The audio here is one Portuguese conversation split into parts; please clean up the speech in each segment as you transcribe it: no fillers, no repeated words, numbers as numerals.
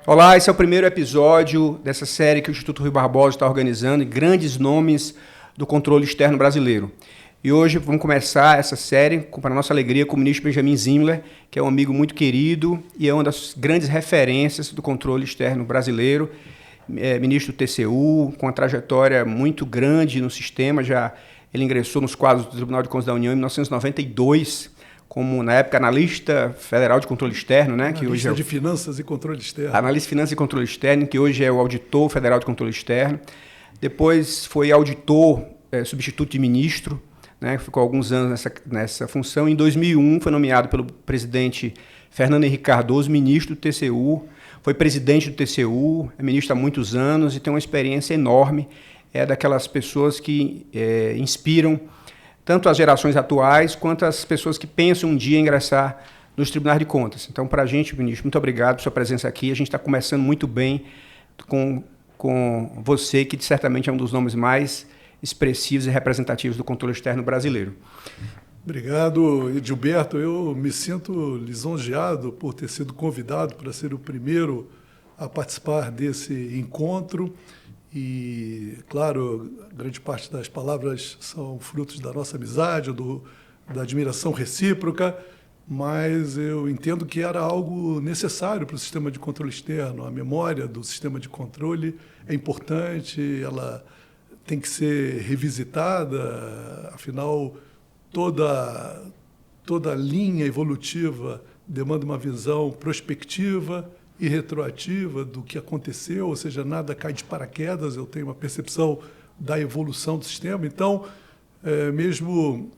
Olá, esse é o primeiro episódio dessa série que o Instituto Rui Barbosa está organizando, grandes nomes do controle externo brasileiro. E hoje vamos começar essa série, para nossa alegria, com o ministro Benjamin Zimler, que é um amigo muito querido e é uma das grandes referências do controle externo brasileiro, ministro do TCU, com uma trajetória muito grande no sistema. Ele ingressou nos quadros do Tribunal de Contas da União em 1992, como, na época, analista federal de controle externo, né? Que hoje é de Finanças e Controle Externo. Analista de Finanças e Controle Externo, que hoje é o auditor federal de controle externo. Depois foi auditor substituto de ministro, né? Ficou alguns anos nessa função. Em 2001 foi nomeado pelo presidente Fernando Henrique Cardoso ministro do TCU, foi presidente do TCU, é ministro há muitos anos e tem uma experiência enorme. É daquelas pessoas que inspiram tanto as gerações atuais quanto as pessoas que pensam um dia em ingressar nos tribunais de contas. Então, para a gente, ministro, muito obrigado por sua presença aqui. A gente está começando muito bem com você, que certamente é um dos nomes mais expressivos e representativos do controle externo brasileiro. Obrigado, Edilberto. Eu me sinto lisonjeado por ter sido convidado para ser o primeiro a participar desse encontro. E, claro, grande parte das palavras são frutos da nossa amizade, da admiração recíproca, mas eu entendo que era algo necessário para o sistema de controle externo. A memória do sistema de controle é importante, ela tem que ser revisitada, afinal, toda linha evolutiva demanda uma visão prospectiva e retroativa do que aconteceu, ou seja, nada cai de paraquedas, eu tenho uma percepção da evolução do sistema. Então, mesmo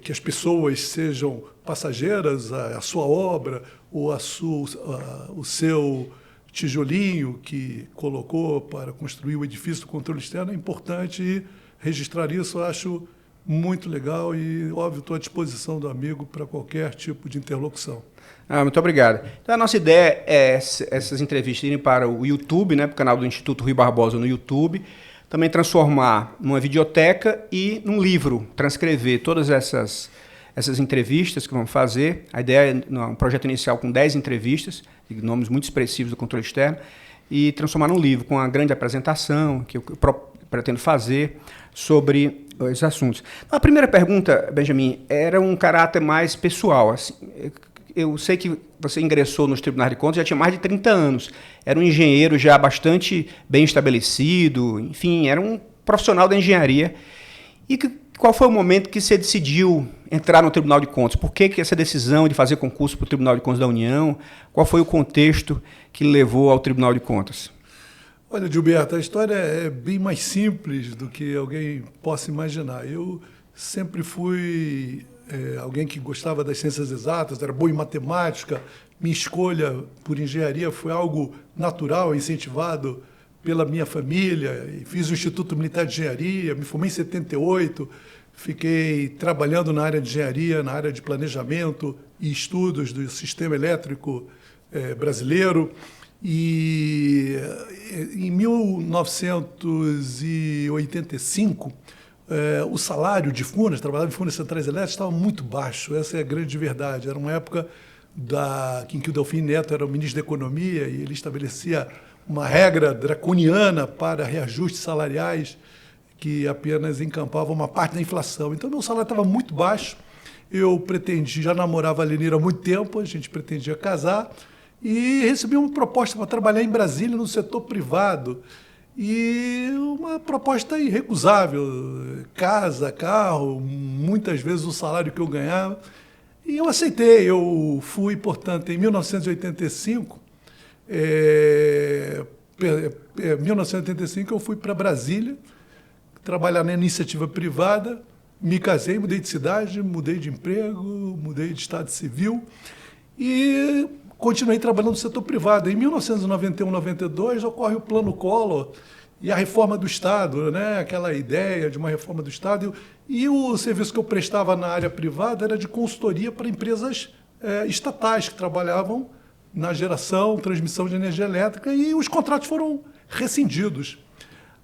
que as pessoas sejam passageiras, a sua obra ou o seu tijolinho que colocou para construir o edifício do controle externo, é importante registrar isso. Eu acho muito legal e, óbvio, estou à disposição do amigo para qualquer tipo de interlocução. Muito obrigado. Então, a nossa ideia é essas entrevistas irem para o YouTube, né, para o canal do Instituto Rui Barbosa no YouTube, também transformar numa videoteca e num livro, transcrever todas essas entrevistas que vamos fazer. A ideia é um projeto inicial com 10 entrevistas, de nomes muito expressivos do controle externo, e transformar num livro com uma grande apresentação que eu pretendo fazer sobre os assuntos. A primeira pergunta, Benjamin, era um caráter mais pessoal. Assim, eu sei que você ingressou nos tribunais de contas, já tinha mais de 30 anos. Era um engenheiro já bastante bem estabelecido, enfim, era um profissional da engenharia. E qual foi o momento que você decidiu entrar no Tribunal de Contas? Por que essa decisão de fazer concurso para o Tribunal de Contas da União? Qual foi o contexto que levou ao Tribunal de Contas? Olha, Gilberto, a história é bem mais simples do que alguém possa imaginar. Eu sempre fui alguém que gostava das ciências exatas, era bom em matemática. Minha escolha por engenharia foi algo natural, incentivado pela minha família. Fiz o Instituto Militar de Engenharia, me formei em 78, fiquei trabalhando na área de engenharia, na área de planejamento e estudos do sistema elétrico brasileiro. E em 1985, o salário de Furnas, trabalhava em Furnas Centrais Elétricas, estava muito baixo. Essa é a grande verdade. Era uma época em que o Delfim Neto era o ministro da Economia e ele estabelecia uma regra draconiana para reajustes salariais que apenas encampavam uma parte da inflação. Então, meu salário estava muito baixo. Eu já namorava a Lenira há muito tempo, a gente pretendia casar, e recebi uma proposta para trabalhar em Brasília, no setor privado. E uma proposta irrecusável, casa, carro, muitas vezes o salário que eu ganhava. E eu aceitei. Eu fui, portanto, em 1985, eu fui para Brasília, trabalhar na iniciativa privada, me casei, mudei de cidade, mudei de emprego, mudei de estado civil e continuei trabalhando no setor privado. Em 1991, 92, ocorre o Plano Collor e a reforma do Estado, né? Aquela ideia de uma reforma do Estado. E o serviço que eu prestava na área privada era de consultoria para empresas estatais que trabalhavam na geração, transmissão de energia elétrica, e os contratos foram rescindidos.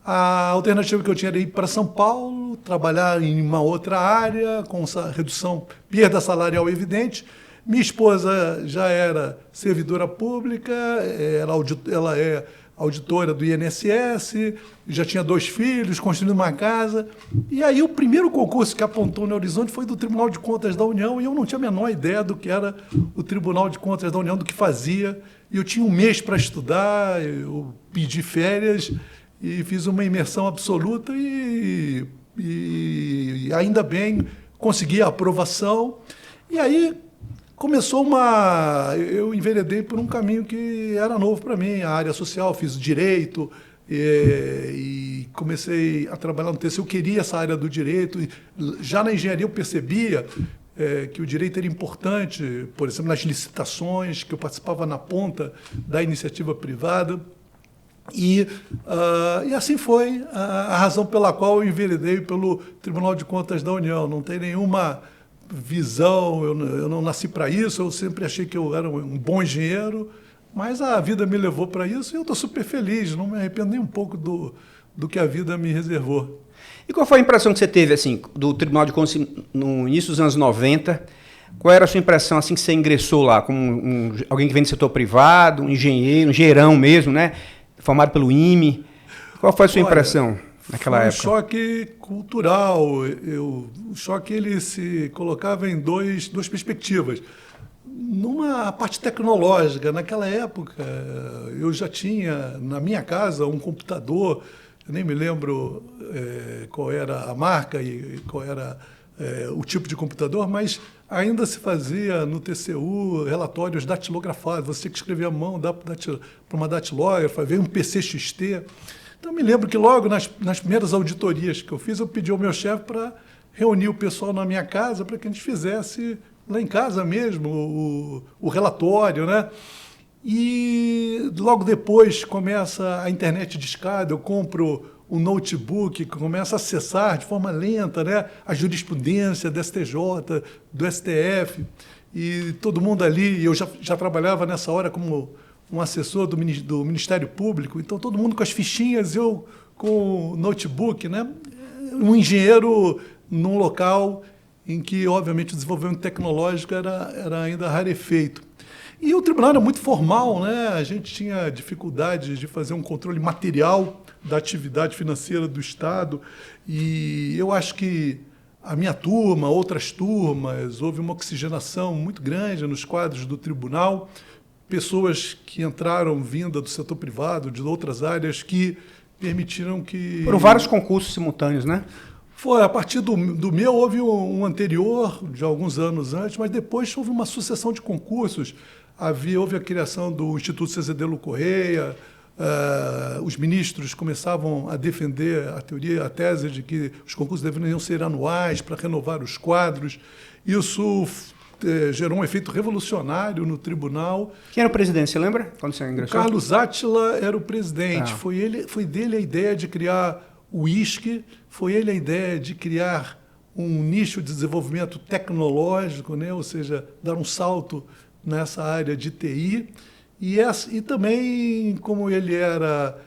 A alternativa que eu tinha era ir para São Paulo, trabalhar em uma outra área, com essa redução, perda salarial evidente. Minha esposa já era servidora pública, ela é auditora do INSS, já tinha 2 filhos, construindo uma casa. E aí o primeiro concurso que apontou no horizonte foi do Tribunal de Contas da União, e eu não tinha a menor ideia do que era o Tribunal de Contas da União, do que fazia. E eu tinha um mês para estudar, eu pedi férias e fiz uma imersão absoluta e ainda bem consegui a aprovação. E aí eu enveredei por um caminho que era novo para mim, a área social, fiz direito e comecei a trabalhar no TCU. Eu queria essa área do direito, e já na engenharia eu percebia que o direito era importante, por exemplo, nas licitações, que eu participava na ponta da iniciativa privada. E assim foi a razão pela qual eu enveredei pelo Tribunal de Contas da União. Não tem nenhuma visão, eu não nasci para isso, eu sempre achei que eu era um bom engenheiro, mas a vida me levou para isso e eu estou super feliz, não me arrependo nem um pouco do que a vida me reservou. E qual foi a impressão que você teve assim, do Tribunal de Contas no início dos anos 90? Qual era a sua impressão assim que você ingressou lá, como alguém que vem do setor privado, um engenheirão mesmo, né? Formado pelo IME? Qual foi a sua impressão naquela época? Foi um choque cultural. O choque ele se colocava em duas perspectivas. Numa parte tecnológica, naquela época, eu já tinha na minha casa um computador, eu nem me lembro qual era a marca e qual era o tipo de computador, mas ainda se fazia no TCU relatórios datilografados. Você tinha que escrever à mão, dar para uma datilógrafa, veio um PCXT. Então, eu me lembro que logo nas primeiras auditorias que eu fiz, eu pedi ao meu chefe para reunir o pessoal na minha casa para que a gente fizesse lá em casa mesmo o relatório, né? E logo depois começa a internet de escada, eu compro um notebook que começa a acessar de forma lenta, né, a jurisprudência do STJ, do STF, e todo mundo ali, eu já trabalhava nessa hora como um assessor do Ministério Público, então todo mundo com as fichinhas, eu com o notebook, né, um engenheiro num local em que, obviamente, o desenvolvimento tecnológico era ainda rarefeito. E o tribunal era muito formal, né? A gente tinha dificuldade de fazer um controle material da atividade financeira do Estado, e eu acho que a minha turma, outras turmas, houve uma oxigenação muito grande nos quadros do tribunal, pessoas que entraram vinda do setor privado, de outras áreas, que permitiram que... Foram vários concursos simultâneos, né? Foi, a partir do meu houve um anterior, de alguns anos antes, mas depois houve uma sucessão de concursos. Houve a criação do Instituto Cezedelo Correia, os ministros começavam a defender a tese de que os concursos deveriam ser anuais para renovar os quadros. Isso gerou um efeito revolucionário no tribunal. Quem era o presidente, você lembra? Quando você ingressou? Carlos Átila era o presidente. Foi dele a ideia de criar o ISC, foi ele a ideia de criar um nicho de desenvolvimento tecnológico, né? Ou seja, dar um salto nessa área de TI. E também, como ele era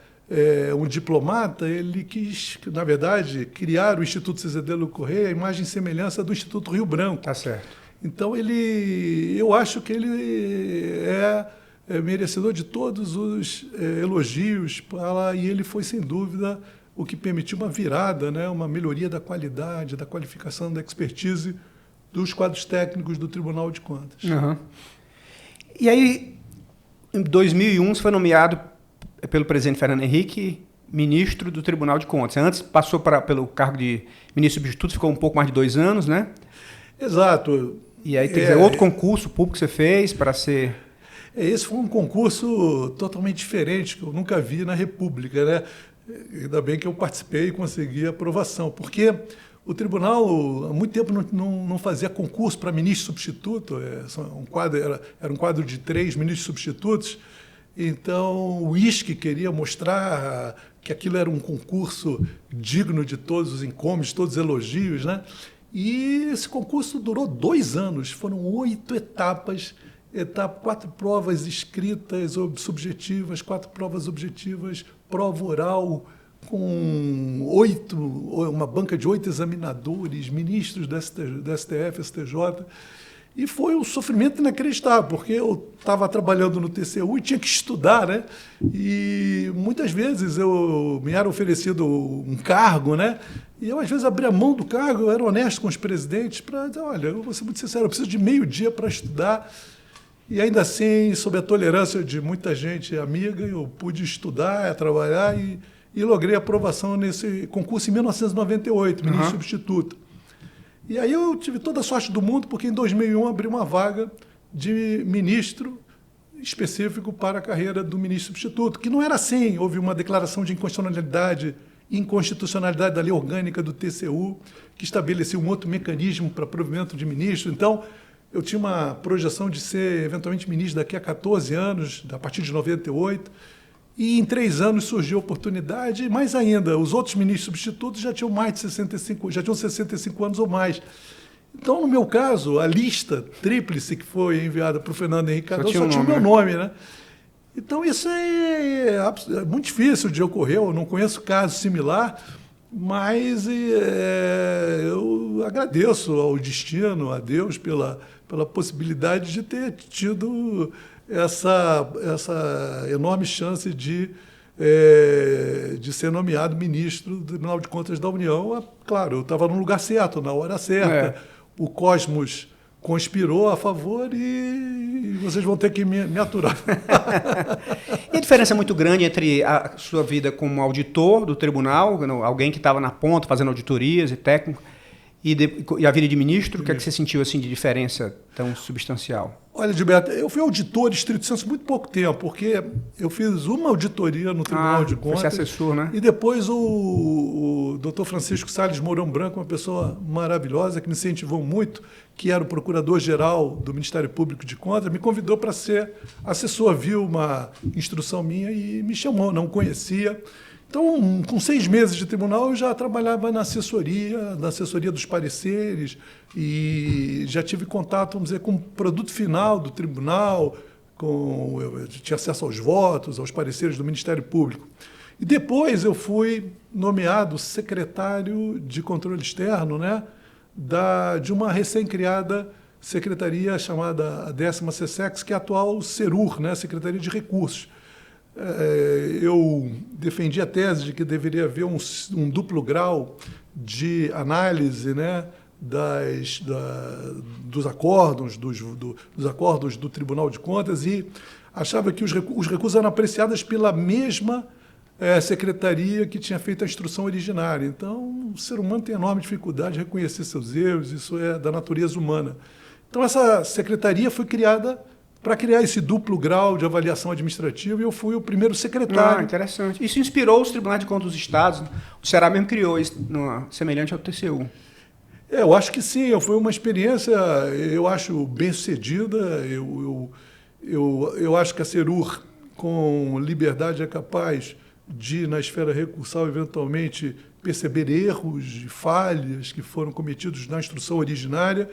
um diplomata, ele quis, na verdade, criar o Instituto Cezedelo Correia, a imagem e semelhança do Instituto Rio Branco. Tá certo. Então, eu acho que ele é merecedor de todos os elogios, e ele foi, sem dúvida, o que permitiu uma virada, né, uma melhoria da qualidade, da qualificação, da expertise dos quadros técnicos do Tribunal de Contas. Uhum. E aí, em 2001, você foi nomeado pelo presidente Fernando Henrique ministro do Tribunal de Contas. Antes passou pelo cargo de ministro substituto, ficou um pouco mais de 2 anos, né? Exato. E aí teve outro concurso público que você fez para ser... Esse foi um concurso totalmente diferente, que eu nunca vi na República, né? Ainda bem que eu participei e consegui a aprovação, porque o tribunal há muito tempo não fazia concurso para ministro substituto, era um quadro de 3 ministros substitutos, então o ISC queria mostrar que aquilo era um concurso digno de todos os encomes, todos os elogios, né? E esse concurso durou 2 anos, foram 8 etapas, 4 provas escritas subjetivas, 4 provas objetivas, prova oral, com uma banca de 8 examinadores, ministros do STF, STJ. E foi um sofrimento inacreditável, porque eu estava trabalhando no TCU e tinha que estudar, né? E muitas vezes me era oferecido um cargo, né? E eu, às vezes, abria mão do cargo, eu era honesto com os presidentes para dizer, olha, eu vou ser muito sincero, eu preciso de meio dia para estudar. E ainda assim, sob a tolerância de muita gente amiga, eu pude estudar, trabalhar e logrei aprovação nesse concurso em 1998, ministro substituto. E aí eu tive toda a sorte do mundo, porque em 2001 abri uma vaga de ministro específico para a carreira do ministro substituto, que não era assim. Houve uma declaração de inconstitucionalidade da lei orgânica do TCU, que estabelecia um outro mecanismo para provimento de ministro. Então, eu tinha uma projeção de ser, eventualmente, ministro daqui a 14 anos, a partir de 98, e em 3 anos surgiu a oportunidade, e mais ainda, os outros ministros substitutos já tinham mais de 65 anos ou mais. Então, no meu caso, a lista tríplice que foi enviada para o Fernando Henrique Cardoso só tinha o meu nome, né? Então, isso é muito difícil de ocorrer, eu não conheço caso similar, mas eu agradeço ao destino, a Deus, pela possibilidade de ter tido essa enorme chance de ser nomeado ministro do Tribunal de Contas da União. Claro, eu estava no lugar certo, na hora certa. O cosmos conspirou a favor e vocês vão ter que me aturar. E a diferença é muito grande entre a sua vida como auditor do tribunal, alguém que estava na ponta fazendo auditorias e técnico, e a vida de ministro? O que é que você sentiu assim, de diferença tão substancial? Olha, Gilberto, eu fui auditor de estrito senso há muito pouco tempo, porque eu fiz uma auditoria no Tribunal de Contas. Você assessor, né? E depois o doutor Francisco Salles Mourão Branco, uma pessoa maravilhosa, que me incentivou muito, que era o procurador-geral do Ministério Público de Contas, me convidou para ser assessor, viu uma instrução minha e me chamou, não conhecia. Então, com 6 meses de tribunal, eu já trabalhava na assessoria dos pareceres, e já tive contato, vamos dizer, com o produto final do tribunal, eu tinha acesso aos votos, aos pareceres do Ministério Público. E depois eu fui nomeado secretário de controle externo, né, de uma recém-criada secretaria chamada a 10ª SESEX, que é a atual SERUR, né, Secretaria de Recursos. Eu defendi a tese de que deveria haver um duplo grau de análise, né, dos acordos do Tribunal de Contas, e achava que os recursos eram apreciados pela mesma secretaria que tinha feito a instrução originária. Então, o ser humano tem enorme dificuldade de reconhecer seus erros, isso é da natureza humana. Então, essa secretaria foi criada para criar esse duplo grau de avaliação administrativa, e eu fui o primeiro secretário. Interessante. Isso inspirou os tribunais de contas dos estados. O Ceará mesmo criou isso, semelhante ao TCU. Eu acho que sim, foi uma experiência, eu acho, bem-sucedida. Eu acho que a SERUR, com liberdade, é capaz de, na esfera recursal, eventualmente perceber erros e falhas que foram cometidos na instrução originária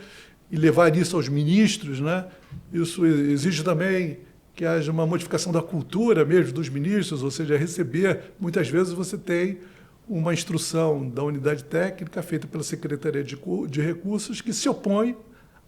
e levar isso aos ministros, né? Isso exige também que haja uma modificação da cultura mesmo dos ministros, ou seja, muitas vezes você tem uma instrução da unidade técnica feita pela Secretaria de Recursos que se opõe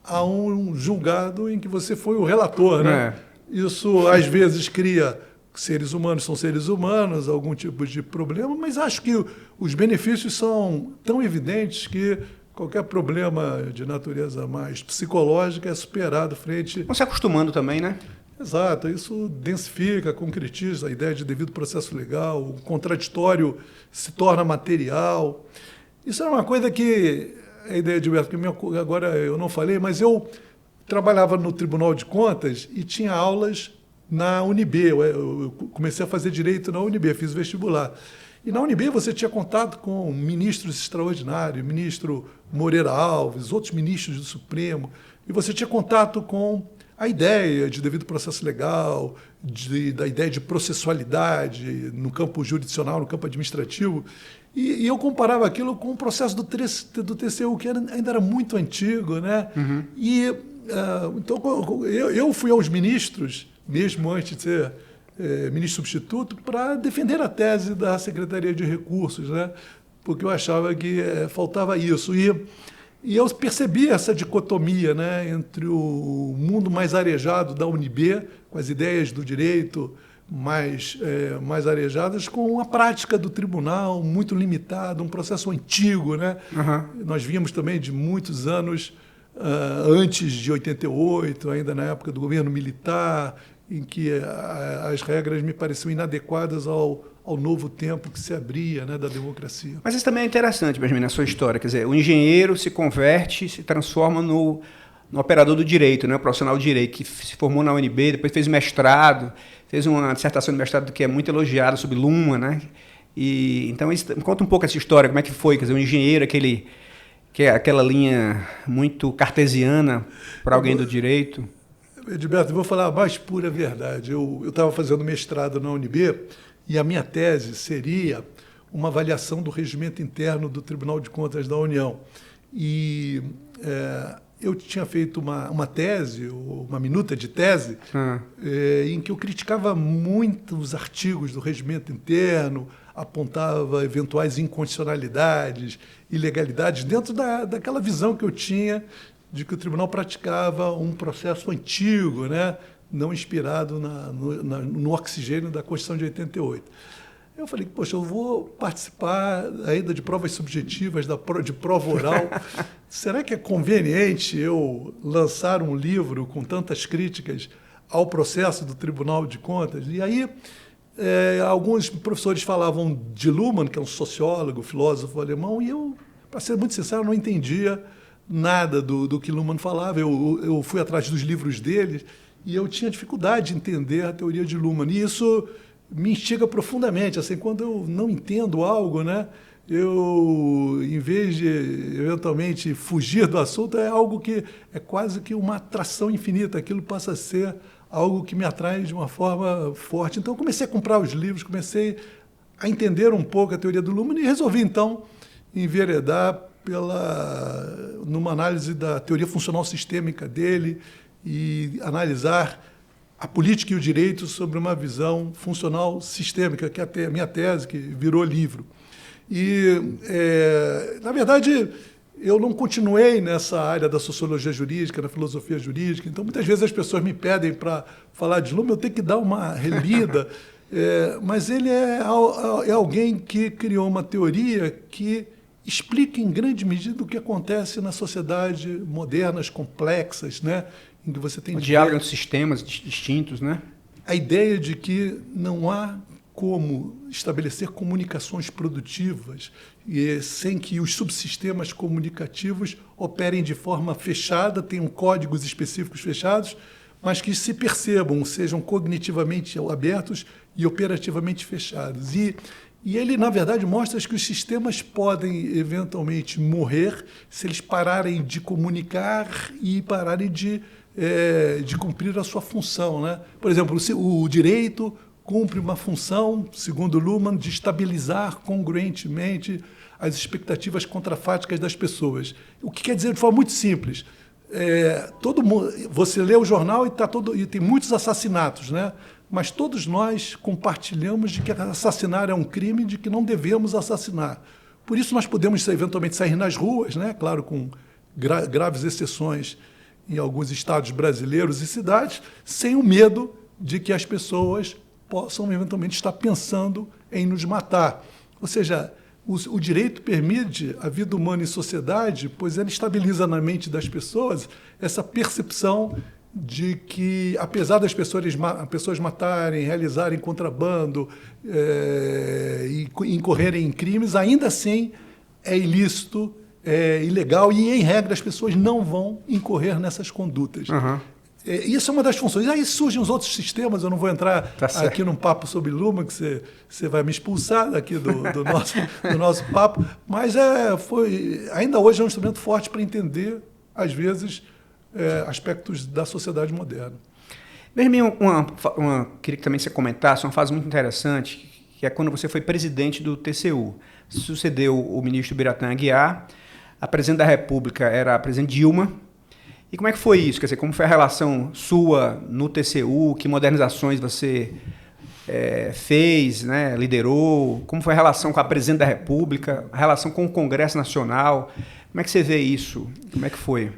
a um julgado em que você foi o relator, né? Isso, às vezes, cria seres humanos, são seres humanos, algum tipo de problema, mas acho que os benefícios são tão evidentes que qualquer problema de natureza mais psicológica é superado frente... Vão se acostumando também, né? Exato, isso densifica, concretiza a ideia de devido processo legal, o contraditório se torna material. Isso é uma coisa que, a ideia de Gilberto, que agora eu não falei, mas eu trabalhava no Tribunal de Contas e tinha aulas na UNB. Eu comecei a fazer direito na UNB, fiz vestibular. E na UNB você tinha contato com ministros extraordinários, ministro Moreira Alves, outros ministros do Supremo, e você tinha contato com a ideia de devido processo legal, da ideia de processualidade no campo jurisdicional, no campo administrativo, e eu comparava aquilo com o processo do TCU, que ainda era muito antigo, né? Uhum. Então eu fui aos ministros, mesmo antes de ser ministro substituto, para defender a tese da Secretaria de Recursos, né? Porque eu achava que faltava isso. E E eu percebi essa dicotomia, né, entre o mundo mais arejado da UNB, com as ideias do direito mais arejadas, com a prática do tribunal muito limitada, um processo antigo. Né? Uhum. Nós vimos também de muitos anos antes de 88, ainda na época do governo militar, em que as regras me pareciam inadequadas ao novo tempo que se abria, né, da democracia. Mas isso também é interessante, Benjamin, na sua história. Quer dizer, o engenheiro se converte, se transforma no operador do direito, né, o profissional de direito, que se formou na UNB, depois fez mestrado, fez uma dissertação de mestrado que é muito elogiada sobre Luhmann, né? Então, me conta um pouco essa história, como é que foi, quer dizer, o engenheiro, que é aquela linha muito cartesiana para alguém do direito. Edilberto, eu vou falar a mais pura verdade. Eu estava fazendo mestrado na UNB e a minha tese seria uma avaliação do regimento interno do Tribunal de Contas da União. E eu tinha feito uma tese, uma minuta de tese, em que eu criticava muito os artigos do regimento interno, apontava eventuais inconstitucionalidades, ilegalidades, dentro daquela visão que eu tinha de que o tribunal praticava um processo antigo, né, não inspirado no oxigênio da Constituição de 88. Eu falei, poxa, eu vou participar ainda de provas subjetivas, de prova oral. Será que é conveniente eu lançar um livro com tantas críticas ao processo do Tribunal de Contas? E aí, alguns professores falavam de Luhmann, que é um sociólogo, filósofo alemão, e eu, para ser muito sincero, não entendia nada do que Luhmann falava. Eu fui atrás dos livros dele e eu tinha dificuldade de entender a teoria de Luhmann. E isso me instiga profundamente. Assim, quando eu não entendo algo, né, eu, em vez de eventualmente fugir do assunto, é algo que é quase que uma atração infinita. Aquilo passa a ser algo que me atrai de uma forma forte. Então, eu comecei a comprar os livros, comecei a entender um pouco a teoria do Luhmann e resolvi, então, enveredar numa análise da teoria funcional sistêmica dele e analisar a política e o direito sobre uma visão funcional sistêmica, que é a minha tese, que virou livro. E, na verdade, eu não continuei nessa área da sociologia jurídica, da filosofia jurídica, então muitas vezes as pessoas me pedem para falar de Luhmann, eu tenho que dar uma relida, mas ele é alguém que criou uma teoria que explica em grande medida o que acontece na sociedade modernas, complexas, né? Em que você tem o diálogo entre sistemas distintos, né? A ideia de que não há como estabelecer comunicações produtivas sem que os subsistemas comunicativos operem de forma fechada, tenham códigos específicos fechados, mas que se percebam, sejam cognitivamente abertos e operativamente fechados. E ele, na verdade, mostra que os sistemas podem, eventualmente, morrer se eles pararem de comunicar e pararem de cumprir a sua função, né? Por exemplo, o direito cumpre uma função, segundo Luhmann, de estabilizar congruentemente as expectativas contrafáticas das pessoas. O que quer dizer, de forma muito simples, todo mundo, você lê o jornal e tem muitos assassinatos, né? Mas todos nós compartilhamos de que assassinar é um crime, de que não devemos assassinar. Por isso nós podemos eventualmente sair nas ruas, né? Claro, com graves exceções em alguns estados brasileiros e cidades, sem o medo de que as pessoas possam eventualmente estar pensando em nos matar. Ou seja, o direito permite a vida humana em sociedade, pois ele estabiliza na mente das pessoas essa percepção de que, apesar das pessoas matarem, realizarem contrabando e incorrerem em crimes, ainda assim é ilícito, é ilegal e, em regra, as pessoas não vão incorrer nessas condutas. Uhum. Isso é uma das funções. Aí surgem os outros sistemas, eu não vou entrar aqui num papo sobre Luhmann, que você vai me expulsar daqui do nosso papo, mas ainda hoje é um instrumento forte para entender, às vezes, aspectos da sociedade moderna. Benjamin, queria que também você comentasse uma fase muito interessante, que é quando você foi presidente do TCU. Sucedeu o ministro Biratã Aguiar, a presidente da República era a presidente Dilma. E como é que foi isso? Quer dizer, como foi a relação sua no TCU? Que modernizações você fez, né, liderou? Como foi a relação com a presidente da República? A relação com o Congresso Nacional? Como é que você vê isso? Como é que foi?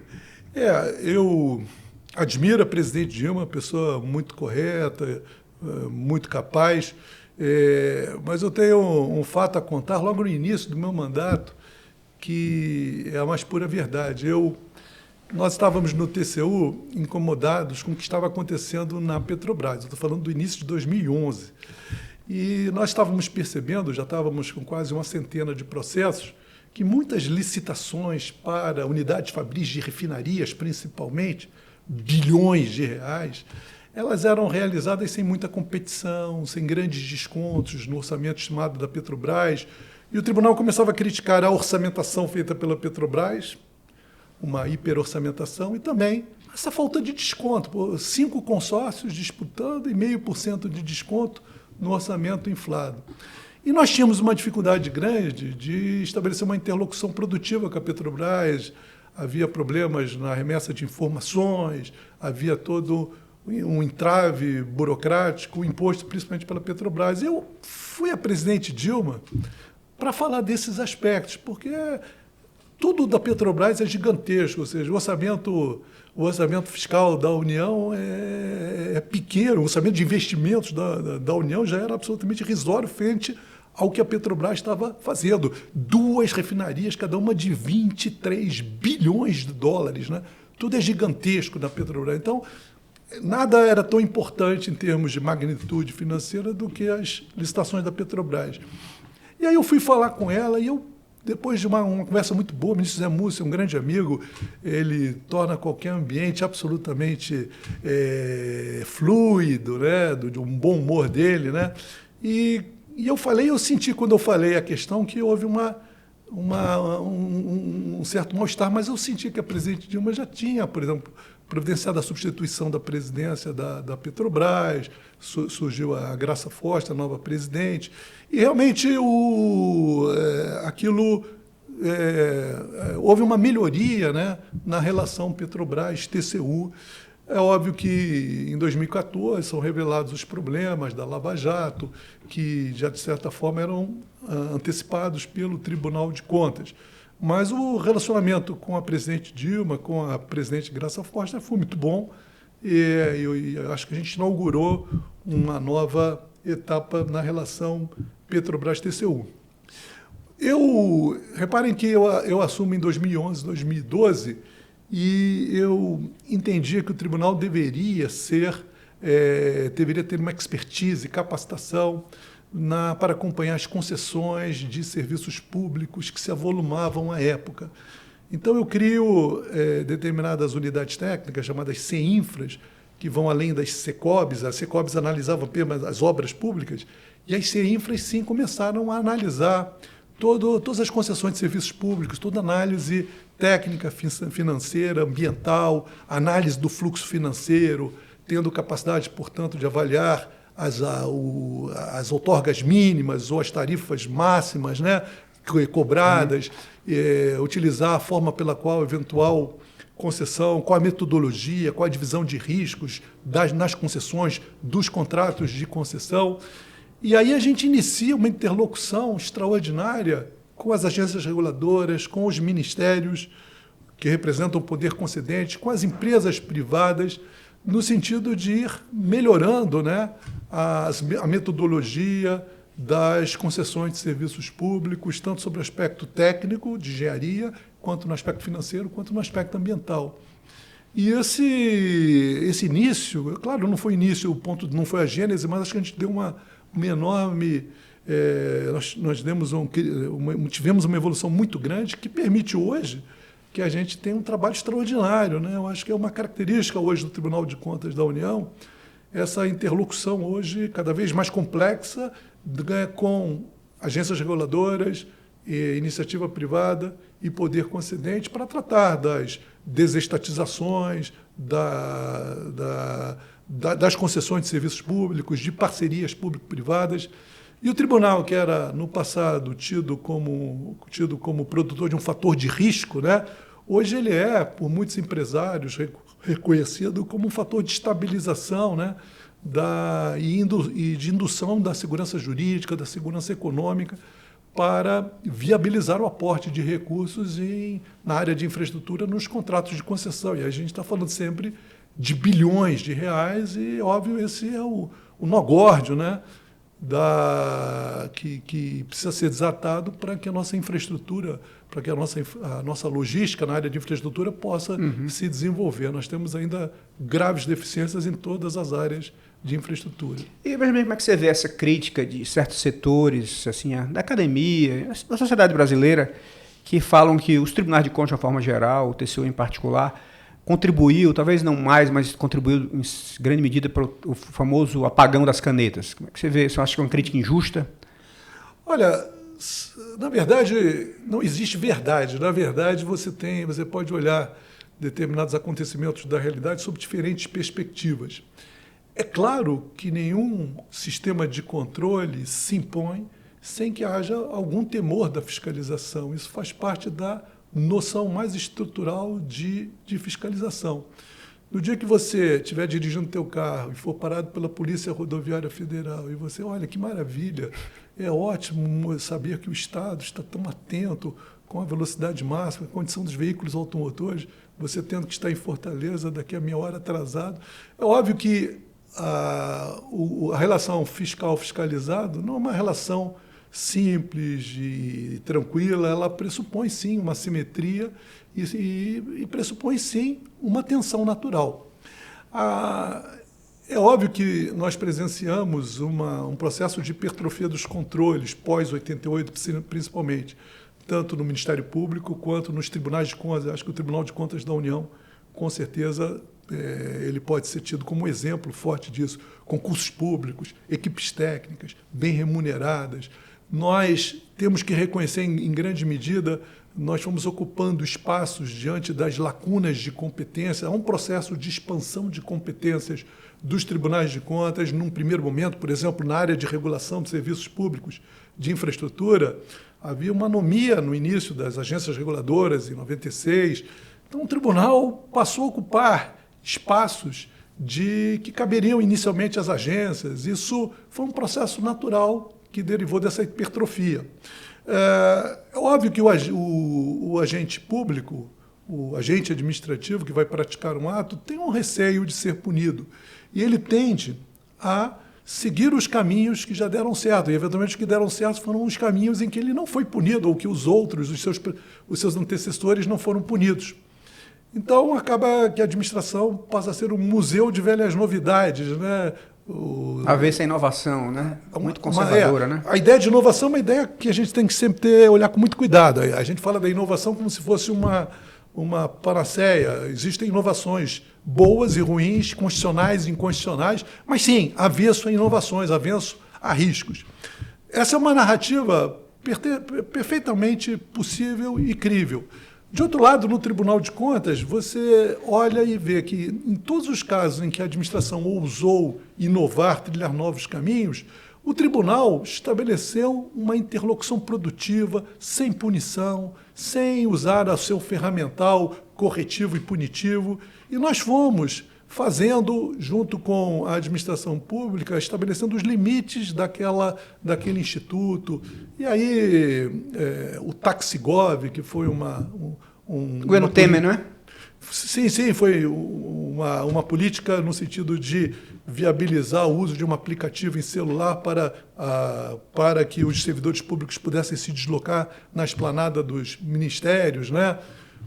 Eu admiro a presidente Dilma, pessoa muito correta, muito capaz, mas eu tenho um fato a contar logo no início do meu mandato, que é a mais pura verdade. Nós estávamos no TCU incomodados com o que estava acontecendo na Petrobras. Eu estou falando do início de 2011. E nós estávamos percebendo, já estávamos com quase uma centena de processos, que muitas licitações para unidades fabris de refinarias, principalmente, bilhões de reais, elas eram realizadas sem muita competição, sem grandes descontos no orçamento estimado da Petrobras. E o tribunal começava a criticar a orçamentação feita pela Petrobras, uma hiperorçamentação, e também essa falta de desconto. 5 consórcios disputando e 0,5% de desconto no orçamento inflado. E nós tínhamos uma dificuldade grande de estabelecer uma interlocução produtiva com a Petrobras, havia problemas na remessa de informações, havia todo um entrave burocrático imposto principalmente pela Petrobras. Eu fui a presidente Dilma para falar desses aspectos, porque tudo da Petrobras é gigantesco, ou seja, o orçamento fiscal da União é pequeno, o orçamento de investimentos da União já era absolutamente irrisório frente ao que a Petrobras estava fazendo. 2 refinarias, cada uma de 23 bilhões de dólares, né? Tudo é gigantesco na Petrobras. Então, nada era tão importante em termos de magnitude financeira do que as licitações da Petrobras. E aí eu fui falar com ela e depois de uma conversa muito boa, o ministro Zé Múcio é um grande amigo, ele torna qualquer ambiente absolutamente fluido, né? De um bom humor dele, né? E eu senti quando eu falei a questão que houve um certo mal-estar, mas eu senti que a presidente Dilma já tinha, por exemplo, providenciado a substituição da presidência da Petrobras, surgiu a Graça Foster, a nova presidente, e realmente houve uma melhoria, né, na relação Petrobras-TCU. É óbvio que em 2014 são revelados os problemas da Lava Jato, que já de certa forma eram antecipados pelo Tribunal de Contas. Mas o relacionamento com a presidente Dilma, com a presidente Graça Foster, foi muito bom. E eu acho que a gente inaugurou uma nova etapa na relação Petrobras-TCU. Reparem que eu assumo em 2011, 2012, e eu entendia que o tribunal deveria ter uma expertise, capacitação para acompanhar as concessões de serviços públicos que se avolumavam à época. Então, eu crio determinadas unidades técnicas, chamadas CEINFRAs, que vão além das SECOBs. As SECOBs analisavam apenas as obras públicas, e as CEINFRAs, sim, começaram a analisar todas as concessões de serviços públicos, toda análise técnica, financeira, ambiental, análise do fluxo financeiro, tendo capacidade, portanto, de avaliar as outorgas mínimas ou as tarifas máximas, né, cobradas, utilizar a forma pela qual eventual concessão, qual a metodologia, qual a divisão de riscos nas concessões, dos contratos de concessão. E aí a gente inicia uma interlocução extraordinária com as agências reguladoras, com os ministérios que representam o poder concedente, com as empresas privadas, no sentido de ir melhorando, né, a metodologia das concessões de serviços públicos, tanto sobre o aspecto técnico, de engenharia, quanto no aspecto financeiro, quanto no aspecto ambiental. E esse início, claro, não foi início, o ponto não foi a gênese, mas acho que a gente deu uma enorme... nós tivemos uma evolução muito grande que permite hoje que a gente tenha um trabalho extraordinário, né? Eu acho que é uma característica hoje do Tribunal de Contas da União, essa interlocução hoje cada vez mais complexa com agências reguladoras, iniciativa privada e poder concedente para tratar das desestatizações, das concessões de serviços públicos, de parcerias público-privadas. E o tribunal, que era, no passado, tido como produtor de um fator de risco, né? Hoje ele é, por muitos empresários, reconhecido como um fator de estabilização, né? E de indução da segurança jurídica, da segurança econômica para viabilizar o aporte de recursos na área de infraestrutura nos contratos de concessão. E a gente está falando sempre de bilhões de reais e, óbvio, esse é o nó górdio, né, que precisa ser desatado para que a nossa infraestrutura, para que a nossa logística na área de infraestrutura possa se desenvolver. Nós temos ainda graves deficiências em todas as áreas de infraestrutura. E, Benjamin, como é que você vê essa crítica de certos setores, assim, da academia, da sociedade brasileira, que falam que os tribunais de contas, de uma forma geral, o TCU em particular, contribuiu, talvez não mais, mas contribuiu em grande medida para o famoso apagão das canetas? Como é que você vê? Você acha que é uma crítica injusta? Olha, na verdade, não existe verdade. Na verdade, você pode olhar determinados acontecimentos da realidade sob diferentes perspectivas. É claro que nenhum sistema de controle se impõe sem que haja algum temor da fiscalização. Isso faz parte da noção mais estrutural de fiscalização. No dia que você estiver dirigindo o teu carro e for parado pela Polícia Rodoviária Federal e você, olha, que maravilha, é ótimo saber que o Estado está tão atento com a velocidade máxima, a condição dos veículos automotores, você tendo que estar em Fortaleza daqui a meia hora atrasado. É óbvio que a relação fiscal-fiscalizado não é uma relação simples e tranquila, ela pressupõe sim uma simetria e pressupõe sim uma tensão natural. É óbvio que nós presenciamos um processo de hipertrofia dos controles, pós-88 principalmente, tanto no Ministério Público quanto nos tribunais de contas. Acho que o Tribunal de Contas da União, com certeza, ele pode ser tido como exemplo forte disso. Concursos públicos, equipes técnicas, bem remuneradas. Nós temos que reconhecer, em grande medida, nós fomos ocupando espaços diante das lacunas de competência. Há um processo de expansão de competências dos tribunais de contas. Num primeiro momento, por exemplo, na área de regulação de serviços públicos de infraestrutura, havia uma anomia no início das agências reguladoras, em 96. Então, o tribunal passou a ocupar espaços que caberiam inicialmente às agências. Isso foi um processo natural que derivou dessa hipertrofia. É óbvio que o agente público, o agente administrativo que vai praticar um ato, tem um receio de ser punido. E ele tende a seguir os caminhos que já deram certo. E, eventualmente, os que deram certo foram os caminhos em que ele não foi punido, ou que os outros, os seus antecessores, não foram punidos. Então, acaba que a administração passa a ser um museu de velhas novidades, né? A ver essa inovação, né? Muito conservadora, né? A ideia de inovação é uma ideia que a gente tem que sempre olhar com muito cuidado. A gente fala da inovação como se fosse uma panaceia. Existem inovações boas e ruins, constitucionais e inconstitucionais, mas sim, avesso a inovações, avesso a riscos. Essa é uma narrativa perfeitamente possível e crível. De outro lado, no Tribunal de Contas, você olha e vê que, em todos os casos em que a administração ousou inovar, trilhar novos caminhos, o tribunal estabeleceu uma interlocução produtiva, sem punição, sem usar o seu ferramental corretivo e punitivo. E nós fomos fazendo, junto com a administração pública, estabelecendo os limites daquele instituto. E aí o Taxigov, que foi o governo Temer, não é? Sim, foi uma política no sentido de viabilizar o uso de um aplicativo em celular para que os servidores públicos pudessem se deslocar na esplanada dos ministérios, né?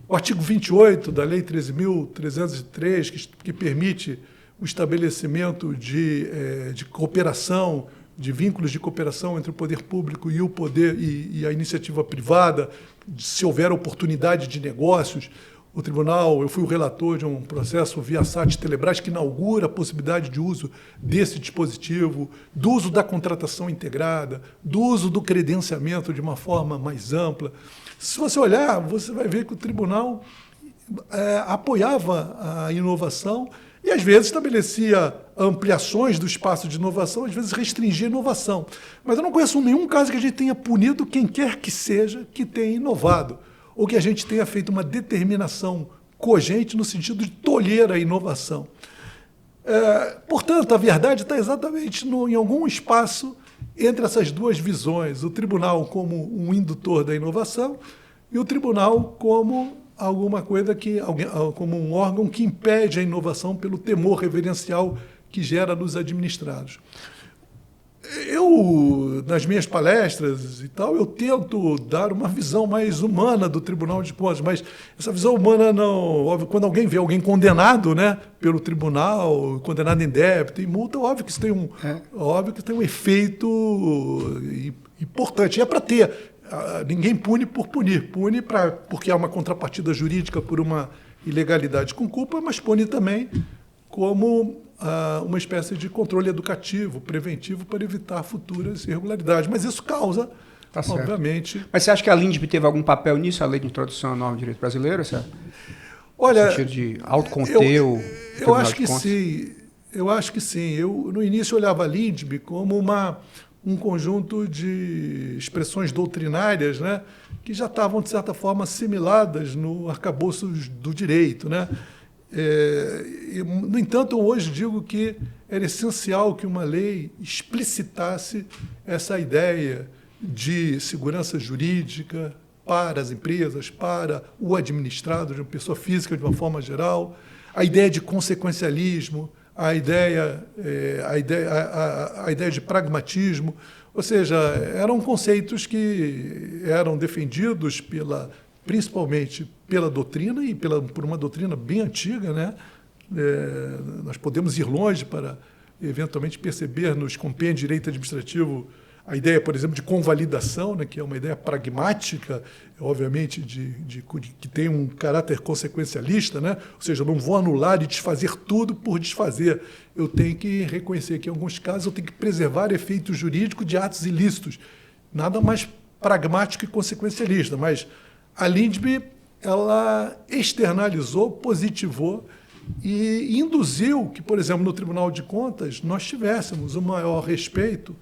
O artigo 28 da Lei 13.303, que permite o estabelecimento de cooperação, de vínculos de cooperação entre o poder público e o poder e a iniciativa privada, se houver oportunidade de negócios. O tribunal, eu fui o relator de um processo Viasat Telebrás que inaugura a possibilidade de uso desse dispositivo, do uso da contratação integrada, do uso do credenciamento de uma forma mais ampla. Se você olhar, você vai ver que o tribunal apoiava a inovação e, às vezes, estabelecia ampliações do espaço de inovação, às vezes restringia a inovação. Mas eu não conheço nenhum caso que a gente tenha punido quem quer que seja que tenha inovado, ou que a gente tenha feito uma determinação cogente no sentido de tolher a inovação. Portanto, a verdade está exatamente em algum espaço entre essas duas visões, o tribunal como um indutor da inovação e o tribunal como alguma coisa como um órgão que impede a inovação pelo temor reverencial que gera nos administrados. Eu, nas minhas palestras e tal, eu tento dar uma visão mais humana do Tribunal de Contas, mas essa visão humana não... Óbvio, quando alguém vê alguém condenado, né, pelo tribunal, condenado em débito e multa, óbvio que isso tem óbvio que tem um efeito importante. E é para ter. Ninguém pune por punir. Pune porque há uma contrapartida jurídica por uma ilegalidade com culpa, mas pune também como uma espécie de controle educativo, preventivo, para evitar futuras irregularidades. Mas isso causa, obviamente... Mas você acha que a LINDB teve algum papel nisso, a Lei de Introdução à Norma de Direito Brasileiro? Olha, no sentido de autoconter eu acho que sim. Eu acho que sim. Eu, no início, olhava a LINDB como um conjunto de expressões doutrinárias, né, que já estavam, de certa forma, assimiladas no arcabouço do direito, né? No entanto, eu hoje digo que era essencial que uma lei explicitasse essa ideia de segurança jurídica para as empresas, para o administrado, de uma pessoa física de uma forma geral, a ideia de consequencialismo, a ideia de pragmatismo, ou seja, eram conceitos que eram defendidos principalmente pela doutrina e por uma doutrina bem antiga, né? Nós podemos ir longe para eventualmente perceber nos compêndios de direito administrativo a ideia, por exemplo, de convalidação, né, que é uma ideia pragmática, obviamente, que tem um caráter consequencialista, né? Ou seja, eu não vou anular e desfazer tudo por desfazer. Eu tenho que reconhecer que, em alguns casos, eu tenho que preservar efeito jurídico de atos ilícitos. Nada mais pragmático e consequencialista, mas a LINDB, ela externalizou, positivou e induziu que, por exemplo, no Tribunal de Contas, nós tivéssemos o maior respeito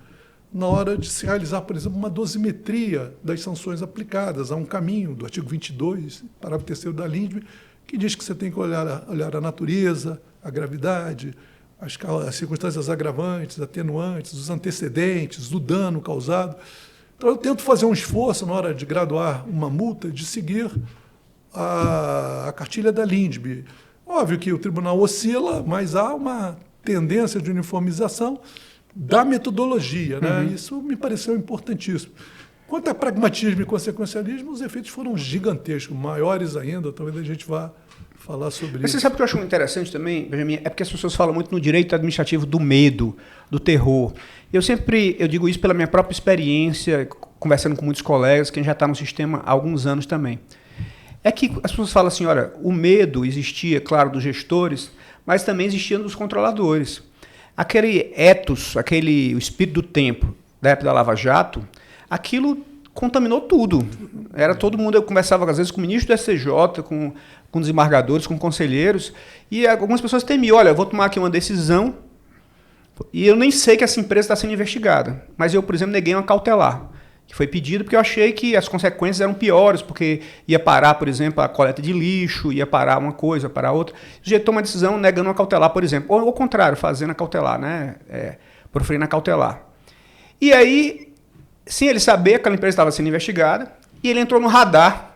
na hora de se realizar, por exemplo, uma dosimetria das sanções aplicadas. Há um caminho do artigo 22, parágrafo 3º da LINDB, que diz que você tem que olhar a natureza, a gravidade, as circunstâncias agravantes, atenuantes, os antecedentes, o dano causado. Então, eu tento fazer um esforço, na hora de graduar uma multa, de seguir a cartilha da LINDB. Óbvio que o tribunal oscila, mas há uma tendência de uniformização da metodologia, né? Isso me pareceu importantíssimo. Quanto a pragmatismo e consequencialismo, os efeitos foram gigantescos, maiores ainda, talvez a gente vá falar sobre isso. Mas você sabe o que eu acho interessante também, Benjamin? É porque as pessoas falam muito no direito administrativo do medo, do terror. Eu digo isso pela minha própria experiência, conversando com muitos colegas, que a gente já está no sistema há alguns anos também. É que as pessoas falam assim, olha, o medo existia, claro, dos gestores, mas também existia dos controladores. Aquele ethos, o espírito do tempo da época da Lava Jato, aquilo contaminou tudo. Era todo mundo, eu conversava às vezes com o ministro do STJ, com desembargadores, com conselheiros, e algumas pessoas temiam, olha, eu vou tomar aqui uma decisão e eu nem sei que essa empresa está sendo investigada. Mas eu, por exemplo, neguei uma cautelar, que foi pedida porque eu achei que as consequências eram piores, porque ia parar, por exemplo, a coleta de lixo, ia parar uma coisa, parar outra. O sujeito toma uma decisão negando uma cautelar, por exemplo. Ou ao contrário, fazendo a cautelar, né? Proferindo a cautelar. E aí, sem ele saber, aquela empresa estava sendo investigada, e ele entrou no radar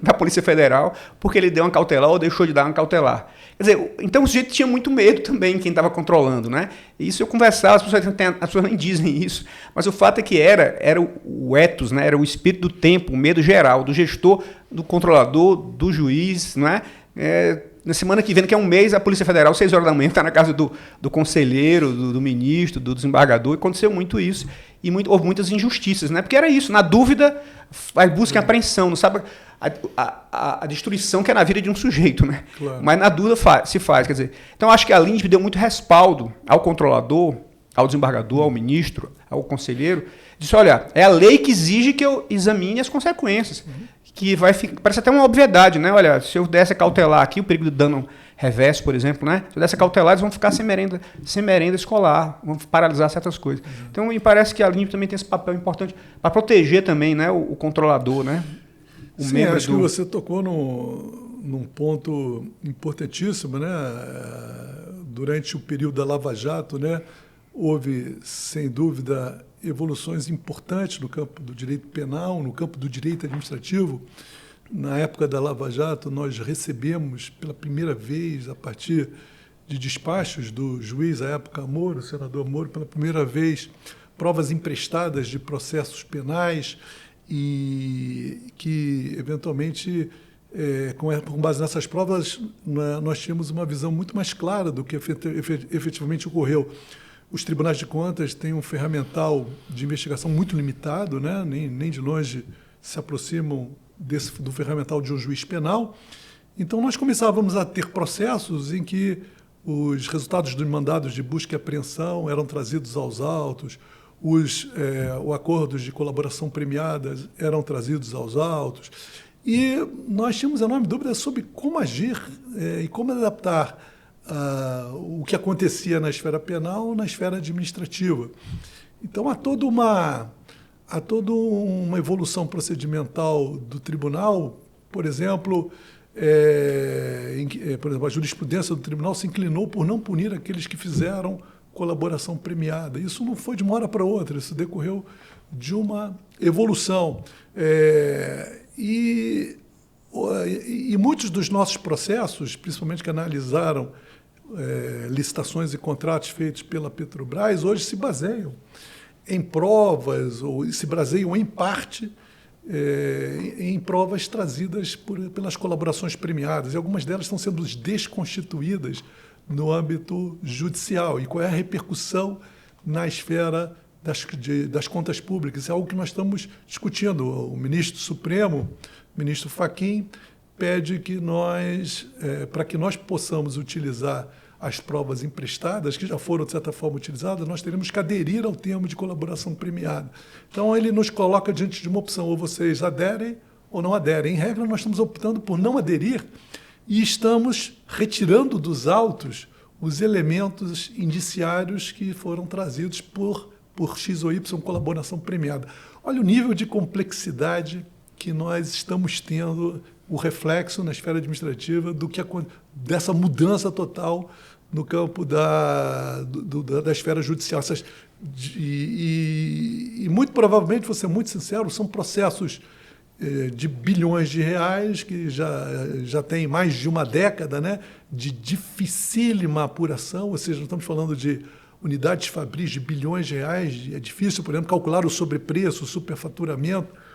da Polícia Federal, porque ele deu uma cautelar ou deixou de dar uma cautelar. Quer dizer, então o sujeito tinha muito medo também, quem estava controlando, né? E isso eu conversava, as pessoas nem dizem isso, mas o fato é que era o ethos, né? Era o espírito do tempo, o medo geral, do gestor, do controlador, do juiz, não é? Na semana que vem, que é um mês, a Polícia Federal, 6 horas da manhã, está na casa do conselheiro, do ministro, do desembargador, e aconteceu muito isso. E houve muitas injustiças, né? Porque era isso, na dúvida, vai busca a apreensão, não sabe a destruição que é na vida de um sujeito, né? Claro. Mas na dúvida se faz, quer dizer. Então, acho que a LINDB deu muito respaldo ao controlador, ao desembargador, ao ministro, ao conselheiro, disse, olha, é a lei que exige que eu examine as consequências. Que parece até uma obviedade, né? Olha, se eu desse a cautelar aqui, o perigo de dano reverso, por exemplo, né? Se eu desse a cautelar, eles vão ficar sem merenda escolar, vão paralisar certas coisas. Então, me parece que a LINDB também tem esse papel importante para proteger também, né, o controlador, né? Sim, acho que você tocou num ponto importantíssimo, né? Durante o período da Lava Jato, né? houve, sem dúvida, evoluções importantes no campo do direito penal, no campo do direito administrativo. Na época da Lava Jato, nós recebemos pela primeira vez, a partir de despachos do juiz à época Moro, o senador Moro, pela primeira vez, provas emprestadas de processos penais e que, eventualmente, com base nessas provas, nós tínhamos uma visão muito mais clara do que efetivamente ocorreu. Os tribunais de contas têm um ferramental de investigação muito limitado, né? Nem de longe se aproximam do ferramental de um juiz penal. Então, nós começávamos a ter processos em que os resultados dos mandados de busca e apreensão eram trazidos aos autos, os acordos de colaboração premiadas eram trazidos aos autos, e nós tínhamos enorme dúvida sobre como agir e como adaptar o que acontecia na esfera penal na esfera administrativa. Então, há toda uma evolução procedimental do tribunal. Por exemplo, a jurisprudência do tribunal se inclinou por não punir aqueles que fizeram colaboração premiada. Isso não foi de uma hora para outra, isso decorreu de uma evolução. E muitos dos nossos processos, principalmente que analisaram licitações e contratos feitos pela Petrobras, hoje se baseiam em provas, ou se baseiam em parte em provas trazidas pelas colaborações premiadas. E algumas delas estão sendo desconstituídas no âmbito judicial. E qual é a repercussão na esfera das contas públicas? Isso é algo que nós estamos discutindo. O ministro Supremo, o ministro Fachin, pede que para que nós possamos utilizar as provas emprestadas, que já foram, de certa forma, utilizadas, nós teremos que aderir ao termo de colaboração premiada. Então, ele nos coloca diante de uma opção: ou vocês aderem ou não aderem. Em regra, nós estamos optando por não aderir e estamos retirando dos autos os elementos indiciários que foram trazidos por X ou Y colaboração premiada. Olha o nível de complexidade que nós estamos tendo, o reflexo na esfera administrativa dessa mudança total no campo da esfera judicial. E muito provavelmente, vou ser muito sincero, são processos de bilhões de reais que já tem mais de uma década, né, de dificílima apuração, ou seja, nós estamos falando de unidades fabris de bilhões de reais. É difícil, por exemplo, calcular o sobrepreço, o superfaturamento.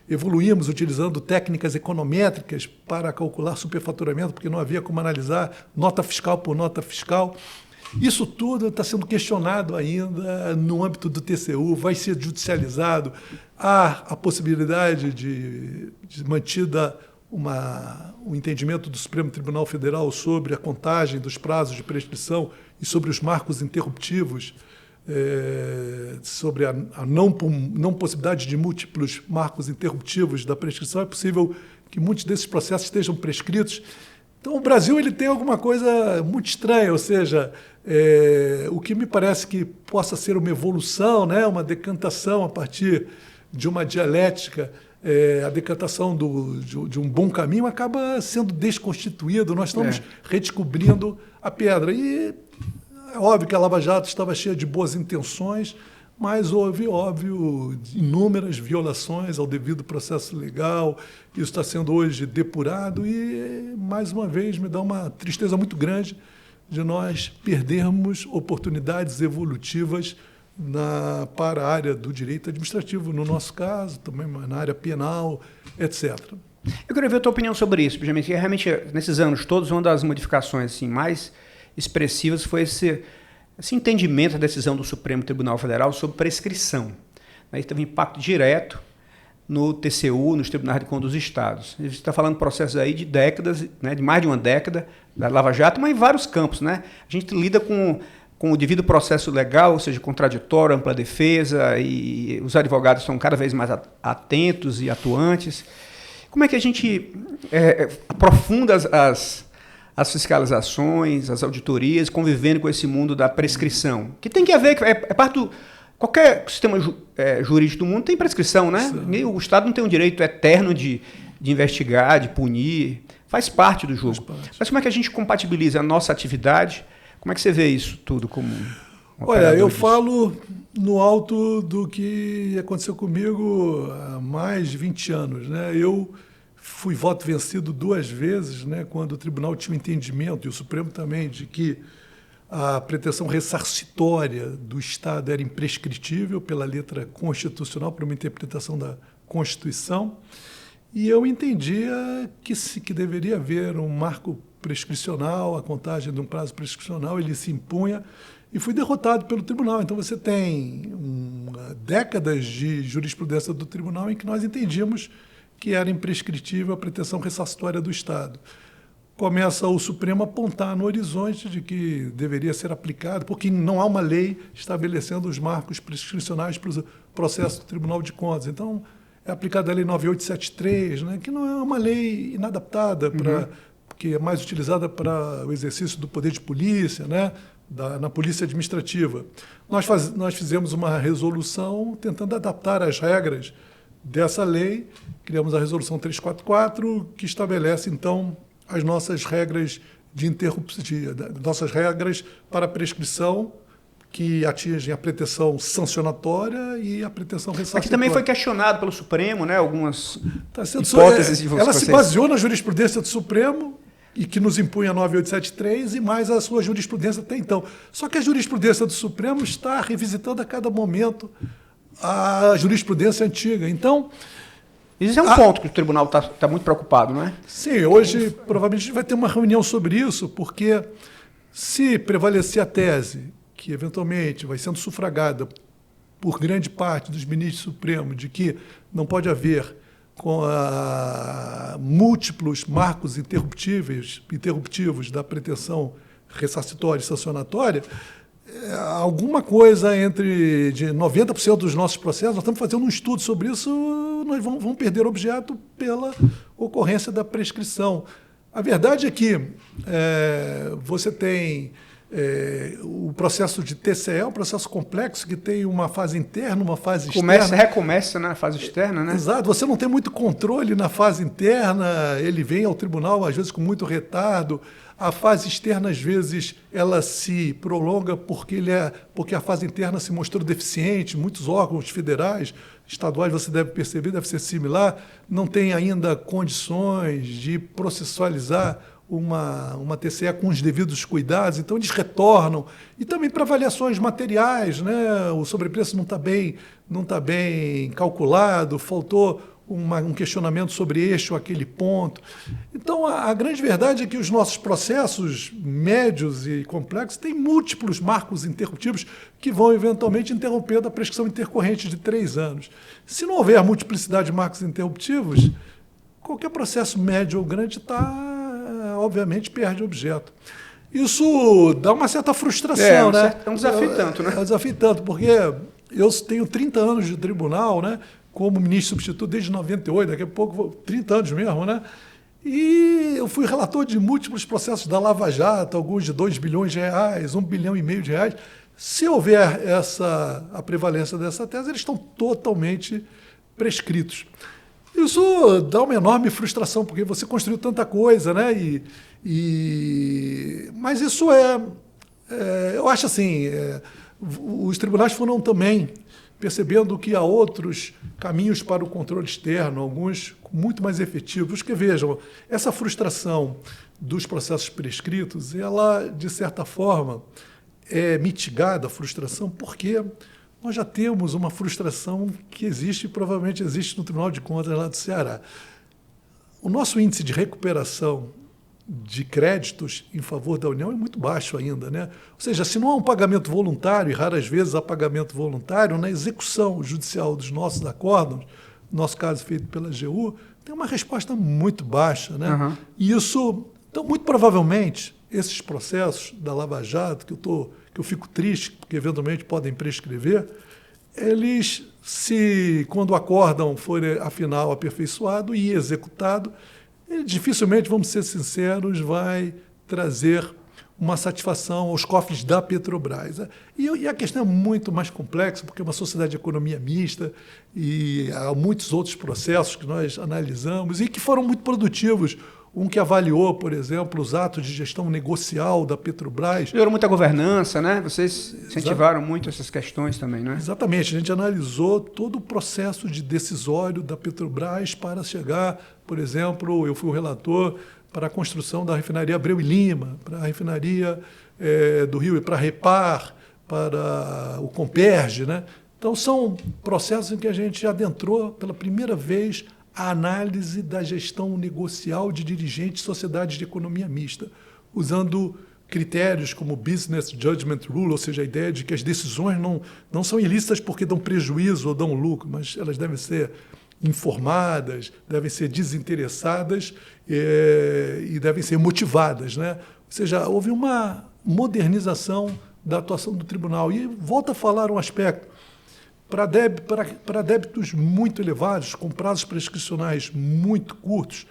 Evoluímos utilizando técnicas econométricas para calcular superfaturamento, porque não havia como analisar nota fiscal por nota fiscal. Isso tudo está sendo questionado ainda no âmbito do TCU, vai ser judicializado. Há a possibilidade de mantida um entendimento do Supremo Tribunal Federal sobre a contagem dos prazos de prescrição e sobre os marcos interruptivos, sobre a não possibilidade de múltiplos marcos interruptivos da prescrição. É possível que muitos desses processos estejam prescritos. Então, o Brasil ele tem alguma coisa muito estranha, ou seja, o que me parece que possa ser uma evolução, né, uma decantação a partir de uma dialética, a decantação de um bom caminho acaba sendo desconstituído. Nós estamos redescobrindo a pedra. E é óbvio que a Lava Jato estava cheia de boas intenções, mas houve, óbvio, inúmeras violações ao devido processo legal. Isso está sendo hoje depurado e, mais uma vez, me dá uma tristeza muito grande de nós perdermos oportunidades evolutivas para a área do direito administrativo, no nosso caso, também na área penal, etc. Eu queria ver a tua opinião sobre isso, Benjamin, que realmente, nesses anos todos, uma das modificações assim, mais expressivas foi esse entendimento da decisão do Supremo Tribunal Federal sobre prescrição. Isso teve impacto direto no TCU, nos tribunais de contas dos estados. A gente está falando de processos aí de décadas, né, de mais de uma década, da Lava Jato, mas em vários campos, né? A gente lida com o devido processo legal, ou seja, contraditório, ampla defesa, e os advogados são cada vez mais atentos e atuantes. Como é que a gente aprofunda as fiscalizações, as auditorias, convivendo com esse mundo da prescrição? Que tem que haver, é parte do... Qualquer sistema jurídico do mundo tem prescrição, né? Sim. O Estado não tem um direito eterno de investigar, de punir, faz parte do jogo. Mas como é que a gente compatibiliza a nossa atividade? Como é que você vê isso tudo como Olha, eu disso? falo no alto do que aconteceu comigo há mais de 20 anos, né? Eu fui voto vencido 2 vezes, né, quando o tribunal tinha o entendimento, e o Supremo também, de que a pretensão ressarcitória do Estado era imprescritível pela letra constitucional, por uma interpretação da Constituição, e eu entendia que deveria haver um marco prescricional, a contagem de um prazo prescricional, ele se impunha, e fui derrotado pelo tribunal. Então você tem décadas de jurisprudência do tribunal em que nós entendíamos que era imprescritível a pretensão ressarcitória do Estado. Começa o Supremo a apontar no horizonte de que deveria ser aplicado, porque não há uma lei estabelecendo os marcos prescricionais para o processo do Tribunal de Contas. Então, é aplicada a Lei 9873, né, que não é uma lei inadaptada, que é mais utilizada para o exercício do poder de polícia, né, na polícia administrativa. Nós fizemos uma resolução tentando adaptar as regras dessa lei, criamos a Resolução 344, que estabelece, então, as nossas regras de interrupção, nossas regras para prescrição, que atingem a pretensão sancionatória e a pretensão ressarcitória. Aqui também foi questionado pelo Supremo, né? Algumas hipóteses de ela se baseou na jurisprudência do Supremo, e que nos impunha a 9873, e mais a sua jurisprudência até então. Só que a jurisprudência do Supremo está revisitando a cada momento a jurisprudência antiga. Então, isso é um ponto que o tribunal está muito preocupado, não é? Sim, hoje provavelmente a gente vai ter uma reunião sobre isso, porque se prevalecer a tese, que eventualmente vai sendo sufragada por grande parte dos ministros supremos, de que não pode haver múltiplos marcos interruptivos da pretensão ressarcitória e sancionatória, alguma coisa de 90% dos nossos processos, nós estamos fazendo um estudo sobre isso, nós vamos perder objeto pela ocorrência da prescrição. A verdade é que você tem o processo de TCE, é um processo complexo que tem uma fase interna, uma fase externa. Recomeça na fase externa, né? Exato, você não tem muito controle na fase interna, ele vem ao tribunal, às vezes, com muito retardo. A fase externa, às vezes, ela se prolonga porque a fase interna se mostrou deficiente. Muitos órgãos federais, estaduais, você deve perceber, deve ser similar, não tem ainda condições de processualizar uma TCE com os devidos cuidados, então eles retornam. E também para avaliações materiais, né? O sobrepreço não está bem calculado, faltou um questionamento sobre este ou aquele ponto. Então, a grande verdade é que os nossos processos médios e complexos têm múltiplos marcos interruptivos que vão, eventualmente, interromper a prescrição intercorrente de 3 anos. Se não houver multiplicidade de marcos interruptivos, qualquer processo médio ou grande obviamente, perde objeto. Isso dá uma certa frustração, né? É um desafio tanto, né? É um desafio tanto, porque eu tenho 30 anos de tribunal, né? Como ministro substituto desde 98, daqui a pouco 30 anos mesmo, né? E eu fui relator de múltiplos processos da Lava Jato, alguns de 2 bilhões de reais, 1,5 bilhão de reais. Se houver a prevalência dessa tese, eles estão totalmente prescritos. Isso dá uma enorme frustração, porque você construiu tanta coisa, né? Mas isso eu acho assim, os tribunais foram também percebendo que há outros caminhos para o controle externo, alguns muito mais efetivos. Porque, vejam, essa frustração dos processos prescritos, ela, de certa forma, é mitigada, a frustração, porque nós já temos uma frustração que existe e provavelmente existe no Tribunal de Contas lá do Ceará. O nosso índice de recuperação de créditos em favor da União é muito baixo ainda, né? Ou seja, se não há um pagamento voluntário, e raras vezes há pagamento voluntário, na execução judicial dos nossos acórdãos, no nosso caso feito pela AGU, tem uma resposta muito baixa, né? Uhum. E isso, então, muito provavelmente, esses processos da Lava Jato, que eu fico triste, porque eventualmente podem prescrever, eles, quando o acórdão for, afinal, aperfeiçoado e executado, ele dificilmente, vamos ser sinceros, vai trazer uma satisfação aos cofres da Petrobras. E a questão é muito mais complexa, porque é uma sociedade de economia mista e há muitos outros processos que nós analisamos e que foram muito produtivos. um que avaliou, por exemplo, os atos de gestão negocial da Petrobras. Melhorou muita governança, né? Vocês incentivaram muito essas questões também, né? Exatamente. A gente analisou todo o processo de decisório da Petrobras para chegar, por exemplo, eu fui o relator para a construção da refinaria Abreu e Lima, para a refinaria do Rio, e para a Repar, para o Comperge, né? Então, são processos em que a gente adentrou pela primeira vez a análise da gestão negocial de dirigentes de sociedades de economia mista, usando critérios como Business Judgment Rule, ou seja, a ideia de que as decisões não são ilícitas porque dão prejuízo ou dão lucro, mas elas devem ser informadas, devem ser desinteressadas e devem ser motivadas, né? Ou seja, houve uma modernização da atuação do tribunal. E volta a falar um aspecto. Para débitos muito elevados, com prazos prescricionais muito curtos,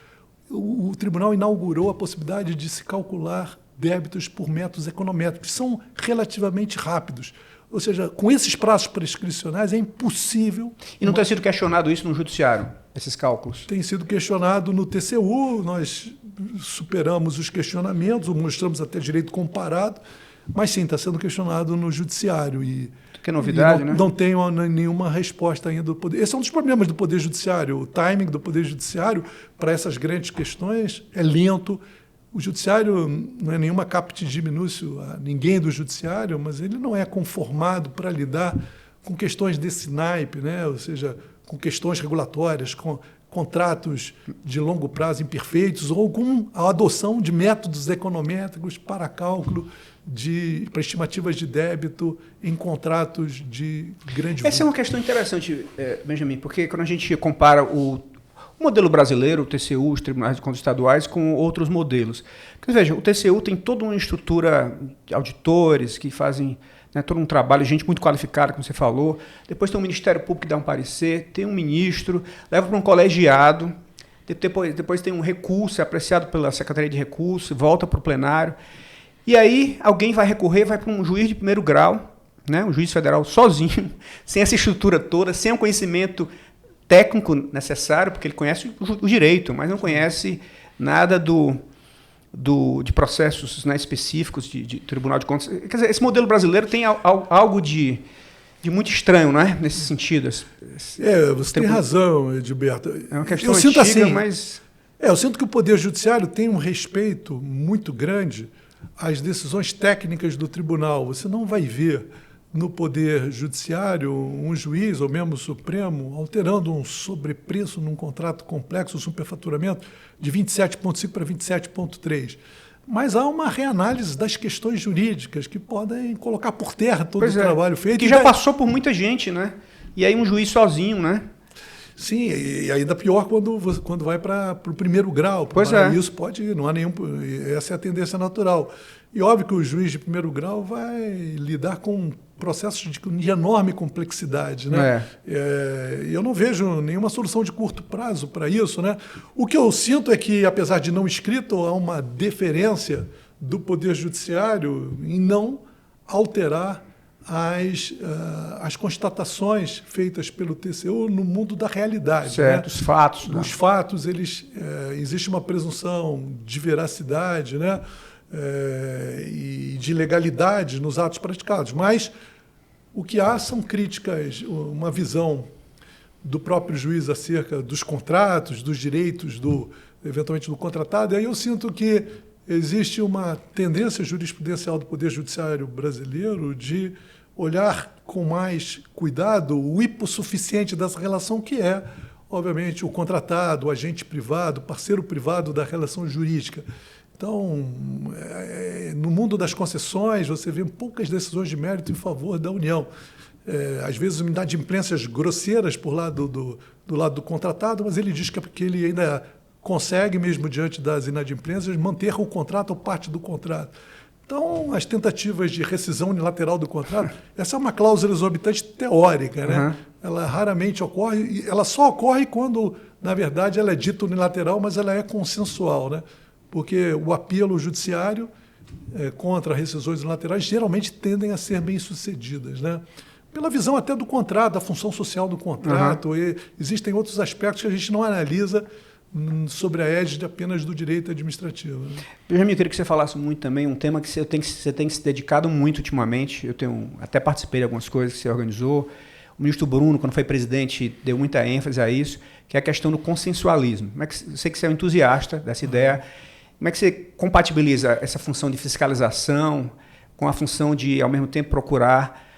o tribunal inaugurou a possibilidade de se calcular débitos por métodos econométricos, que são relativamente rápidos. Ou seja, com esses prazos prescricionais é impossível... E não tem sido questionado isso no judiciário, esses cálculos? Tem sido questionado no TCU, nós superamos os questionamentos, mostramos até direito comparado, mas sim, está sendo questionado no judiciário. Que novidade, né? Não tenho nenhuma resposta ainda do Poder. Esse é um dos problemas do Poder Judiciário. O timing do Poder Judiciário para essas grandes questões é lento. O Judiciário não é nenhuma caput diminúcio a ninguém do Judiciário, mas ele não é conformado para lidar com questões desse naipe, né? Ou seja, com questões regulatórias, com contratos de longo prazo imperfeitos ou com a adoção de métodos econométricos para cálculo para estimativas de débito em contratos de grande volume. Essa é uma questão interessante, Benjamin, porque quando a gente compara o modelo brasileiro, o TCU, os tribunais de contas estaduais, com outros modelos. Porque, veja, o TCU tem toda uma estrutura de auditores que fazem, né, todo um trabalho, gente muito qualificada, como você falou. Depois tem um Ministério Público que dá um parecer, tem um ministro, leva para um colegiado, depois tem um recurso, é apreciado pela Secretaria de Recursos, volta para o plenário. E aí alguém vai recorrer, vai para um juiz de primeiro grau, né, um juiz federal sozinho, sem essa estrutura toda, sem o conhecimento técnico necessário, porque ele conhece o direito, mas não conhece nada de processos, né, específicos de Tribunal de Contas. Quer dizer, esse modelo brasileiro tem algo de muito estranho, não é? Nesse sentido. Você tem razão, Edilberto. É uma questão antiga, assim, mas... eu sinto que o Poder Judiciário tem um respeito muito grande às decisões técnicas do tribunal. Você não vai ver no Poder Judiciário um juiz, ou mesmo o Supremo, alterando um sobrepreço num contrato complexo, um superfaturamento, de 27,5 para 27,3. Mas há uma reanálise das questões jurídicas que podem colocar por terra todo o trabalho feito. Que já passou por muita gente, né? E aí um juiz sozinho, né? Sim, e ainda pior quando vai para o primeiro grau. Isso pode, não há nenhum. Essa é a tendência natural. E óbvio que o juiz de primeiro grau vai lidar com processos de enorme complexidade, né? Eu não vejo nenhuma solução de curto prazo para isso, né? O que eu sinto é que, apesar de não escrito, há uma deferência do Poder Judiciário em não alterar as constatações feitas pelo TCU no mundo da realidade. Certo, né? Os fatos. Os fatos, existe uma presunção de veracidade, né? E de legalidade nos atos praticados. Mas o que há são críticas, uma visão do próprio juiz acerca dos contratos, dos direitos, eventualmente, do contratado. E aí eu sinto que existe uma tendência jurisprudencial do Poder Judiciário brasileiro de olhar com mais cuidado o hipossuficiente dessa relação, que é, obviamente, o contratado, o agente privado, o parceiro privado da relação jurídica. Então, no mundo das concessões, você vê poucas decisões de mérito em favor da União. Às vezes, inadimplências grosseiras por lado do lado do contratado, mas ele diz que é porque ele ainda consegue, mesmo diante das inadimplências, manter o contrato ou parte do contrato. Então, as tentativas de rescisão unilateral do contrato, essa é uma cláusula exorbitante teórica, né? Uhum. Ela raramente ocorre, ela só ocorre quando, na verdade, ela é dita unilateral, mas ela é consensual, né? Porque o apelo judiciário contra rescisões unilaterais geralmente tendem a ser bem-sucedidas, né? Pela visão até do contrato, da função social do contrato. Uhum. Existem outros aspectos que a gente não analisa sobre a égide apenas do direito administrativo. Né? Benjamin, eu queria que você falasse muito também, um tema que você tem se dedicado muito ultimamente. Eu até participei de algumas coisas que você organizou. O ministro Bruno, quando foi presidente, deu muita ênfase a isso, que é a questão do consensualismo. Como é que, eu sei que você é um entusiasta dessa ideia. Como é que você compatibiliza essa função de fiscalização com a função de, ao mesmo tempo, procurar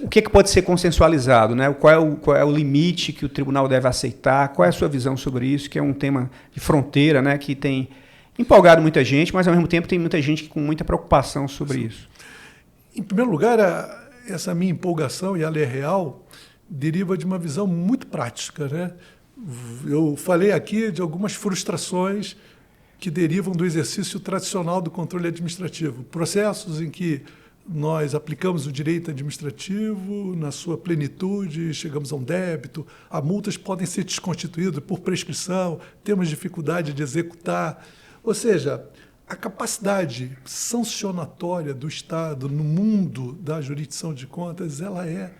o que pode ser consensualizado, né? Qual é o limite que o tribunal deve aceitar? Qual é a sua visão sobre isso, que é um tema de fronteira, né? Que tem empolgado muita gente, mas, ao mesmo tempo, tem muita gente com muita preocupação sobre isso. Em primeiro lugar, essa minha empolgação, e ela é real, deriva de uma visão muito prática, né? Eu falei aqui de algumas frustrações que derivam do exercício tradicional do controle administrativo. Processos em que nós aplicamos o direito administrativo na sua plenitude, chegamos a um débito, as multas podem ser desconstituídas por prescrição, temos dificuldade de executar. Ou seja, a capacidade sancionatória do Estado no mundo da jurisdição de contas, ela é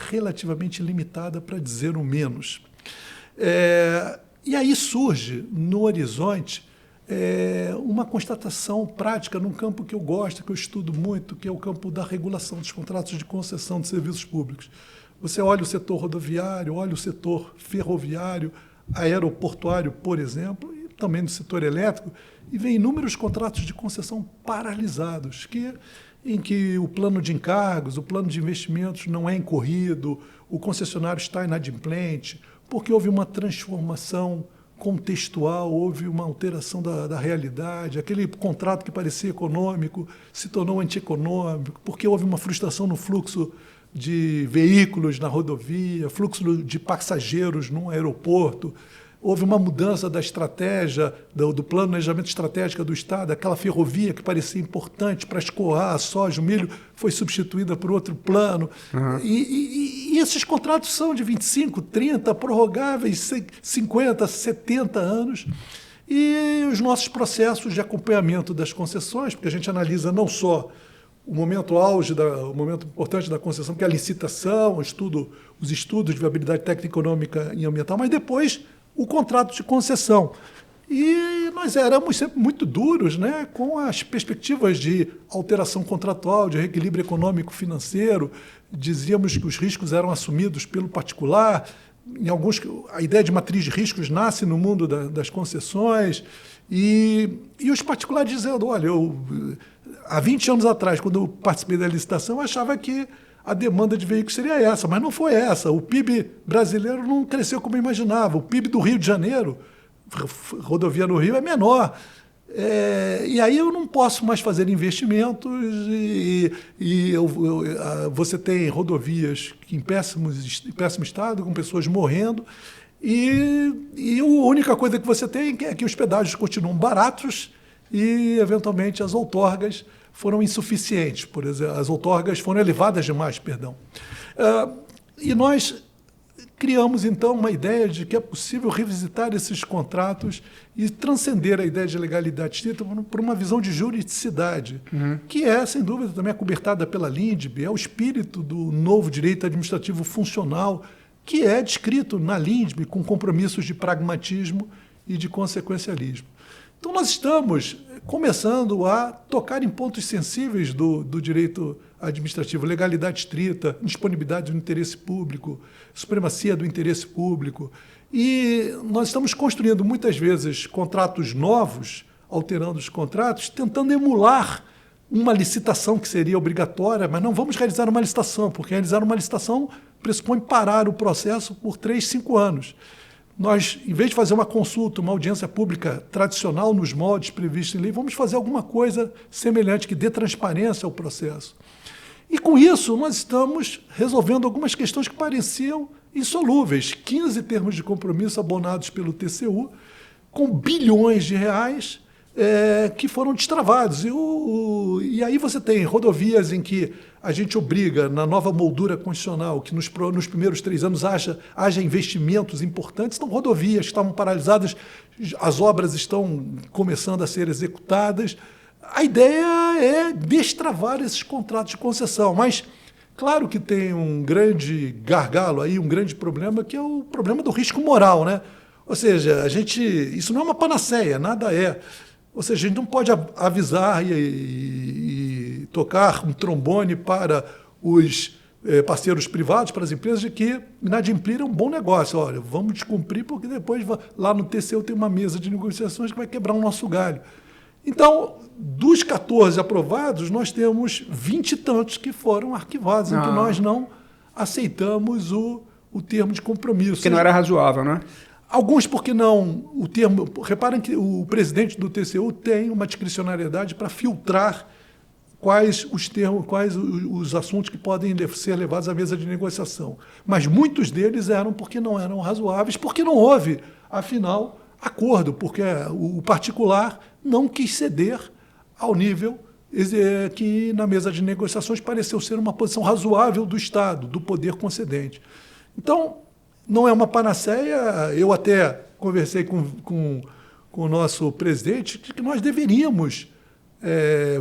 relativamente limitada, para dizer o menos. E aí surge, no horizonte, uma constatação prática num campo que eu gosto, que eu estudo muito, que é o campo da regulação dos contratos de concessão de serviços públicos. Você olha o setor rodoviário, olha o setor ferroviário, aeroportuário, por exemplo, e também no setor elétrico, e vê inúmeros contratos de concessão paralisados, em que o plano de encargos, o plano de investimentos não é incorrido, o concessionário está inadimplente, porque houve uma transformação contextual, houve uma alteração da realidade, aquele contrato que parecia econômico se tornou antieconômico, porque houve uma frustração no fluxo de veículos na rodovia, fluxo de passageiros num aeroporto, houve uma mudança da estratégia, do planejamento estratégico do Estado, aquela ferrovia que parecia importante para escoar a soja, o milho, foi substituída por outro plano. Uhum. E esses contratos são de 25, 30, prorrogáveis, 50, 70 anos. E os nossos processos de acompanhamento das concessões, porque a gente analisa não só o momento auge, o momento importante da concessão, que é a licitação, os estudos de viabilidade técnica, econômica e ambiental, mas depois o contrato de concessão. E nós éramos sempre muito duros, né, com as perspectivas de alteração contratual, de reequilíbrio econômico-financeiro. Dizíamos que os riscos eram assumidos pelo particular. Em alguns, a ideia de matriz de riscos nasce no mundo das concessões. E os particulares dizendo, olha, há 20 anos atrás, quando eu participei da licitação, eu achava que a demanda de veículos seria essa, mas não foi essa. O PIB brasileiro não cresceu como eu imaginava. O PIB do Rio de Janeiro, rodovia no Rio, é menor. E aí eu não posso mais fazer investimentos você tem rodovias em péssimo estado, com pessoas morrendo, e a única coisa que você tem é que os pedágios continuam baratos e, eventualmente, as outorgas foram insuficientes, por exemplo, as outorgas foram elevadas demais, perdão. E nós criamos, então, uma ideia de que é possível revisitar esses contratos e transcender a ideia de legalidade estrita por uma visão de juridicidade, que é, sem dúvida, também acobertada pela LINDB, é o espírito do novo direito administrativo funcional, que é descrito na LINDB com compromissos de pragmatismo e de consequencialismo. Então, nós estamos começando a tocar em pontos sensíveis do direito administrativo, legalidade estrita, disponibilidade do interesse público, supremacia do interesse público. E nós estamos construindo, muitas vezes, contratos novos, alterando os contratos, tentando emular uma licitação que seria obrigatória, mas não vamos realizar uma licitação, porque realizar uma licitação pressupõe parar o processo por 3, 5 anos. Nós, em vez de fazer uma consulta, uma audiência pública tradicional nos moldes previstos em lei, vamos fazer alguma coisa semelhante que dê transparência ao processo. E, com isso, nós estamos resolvendo algumas questões que pareciam insolúveis. 15 termos de compromisso abonados pelo TCU, com bilhões de reais que foram destravados. E aí você tem rodovias em que a gente obriga, na nova moldura constitucional, que nos primeiros 3 anos haja investimentos importantes. Então, rodovias que estavam paralisadas, as obras estão começando a ser executadas. A ideia é destravar esses contratos de concessão, mas claro que tem um grande gargalo aí, um grande problema, que é o problema do risco moral, né? Ou seja, isso não é uma panaceia, nada é. Ou seja, a gente não pode avisar e tocar um trombone para os parceiros privados, para as empresas, de que inadimplir é um bom negócio. Olha, vamos descumprir, porque depois lá no TCU tem uma mesa de negociações que vai quebrar o nosso galho. Então, dos 14 aprovados, nós temos 20 e tantos que foram arquivados, em que nós não aceitamos o termo de compromisso. Porque não era razoável, né? Alguns porque não. O termo. Reparem que o presidente do TCU tem uma discricionariedade para filtrar quais os assuntos que podem ser levados à mesa de negociação. Mas muitos deles eram porque não eram razoáveis, porque não houve, afinal, acordo, porque o particular não quis ceder ao nível que na mesa de negociações pareceu ser uma posição razoável do Estado, do poder concedente. Então, não é uma panaceia. Eu até conversei com o nosso presidente de que nós deveríamos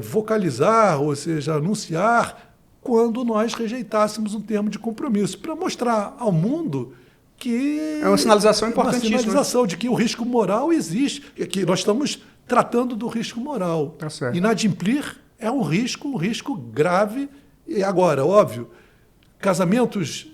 vocalizar, ou seja, anunciar, quando nós rejeitássemos um termo de compromisso, para mostrar ao mundo que... É uma sinalização importantíssima. Uma sinalização de que o risco moral existe, que nós estamos tratando do risco moral. Tá certo. Inadimplir é um risco grave. E agora, óbvio, casamentos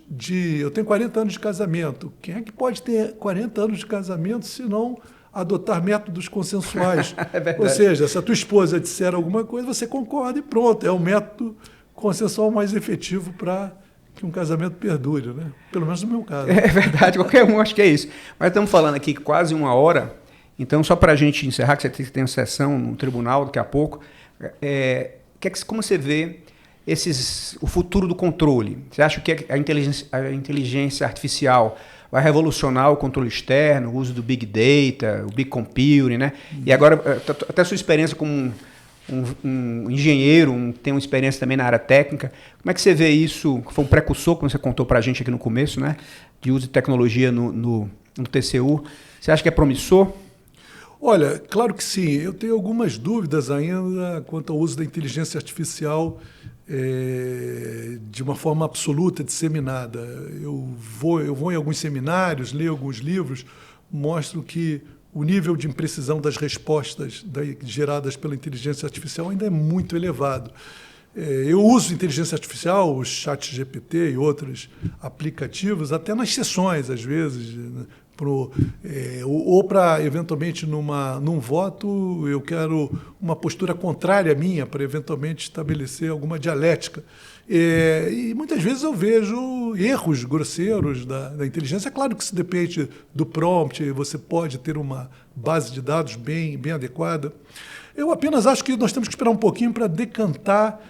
eu tenho 40 anos de casamento. Quem é que pode ter 40 anos de casamento se não adotar métodos consensuais? Ou seja, se a tua esposa disser alguma coisa, você concorda e pronto. É o método consensual mais efetivo para que um casamento perdure, né? Pelo menos no meu caso. É verdade, qualquer um acho que é isso. Mas estamos falando aqui quase 1 hora, então só para a gente encerrar, que você tem uma sessão no tribunal daqui a pouco, como você vê o futuro do controle? Você acha que a inteligência artificial vai revolucionar o controle externo, o uso do Big Data, o Big Computing, né? E agora, até a sua experiência como um engenheiro, tem uma experiência também na área técnica, como é que você vê isso? Foi um precursor, como você contou para a gente aqui no começo, né? De uso de tecnologia no TCU. Você acha que é promissor? Olha, claro que sim. Eu tenho algumas dúvidas ainda quanto ao uso da inteligência artificial de uma forma absoluta, disseminada. Eu vou em alguns seminários, leio alguns livros, mostro que o nível de imprecisão das respostas geradas pela inteligência artificial ainda é muito elevado. Eu uso inteligência artificial, o ChatGPT e outros aplicativos, até nas sessões, às vezes, né? Ou para, eventualmente, num voto, eu quero uma postura contrária à minha, para, eventualmente, estabelecer alguma dialética. E muitas vezes eu vejo erros grosseiros da inteligência. É claro que isso depende do prompt, você pode ter uma base de dados bem adequada. Eu apenas acho que nós temos que esperar um pouquinho para decantar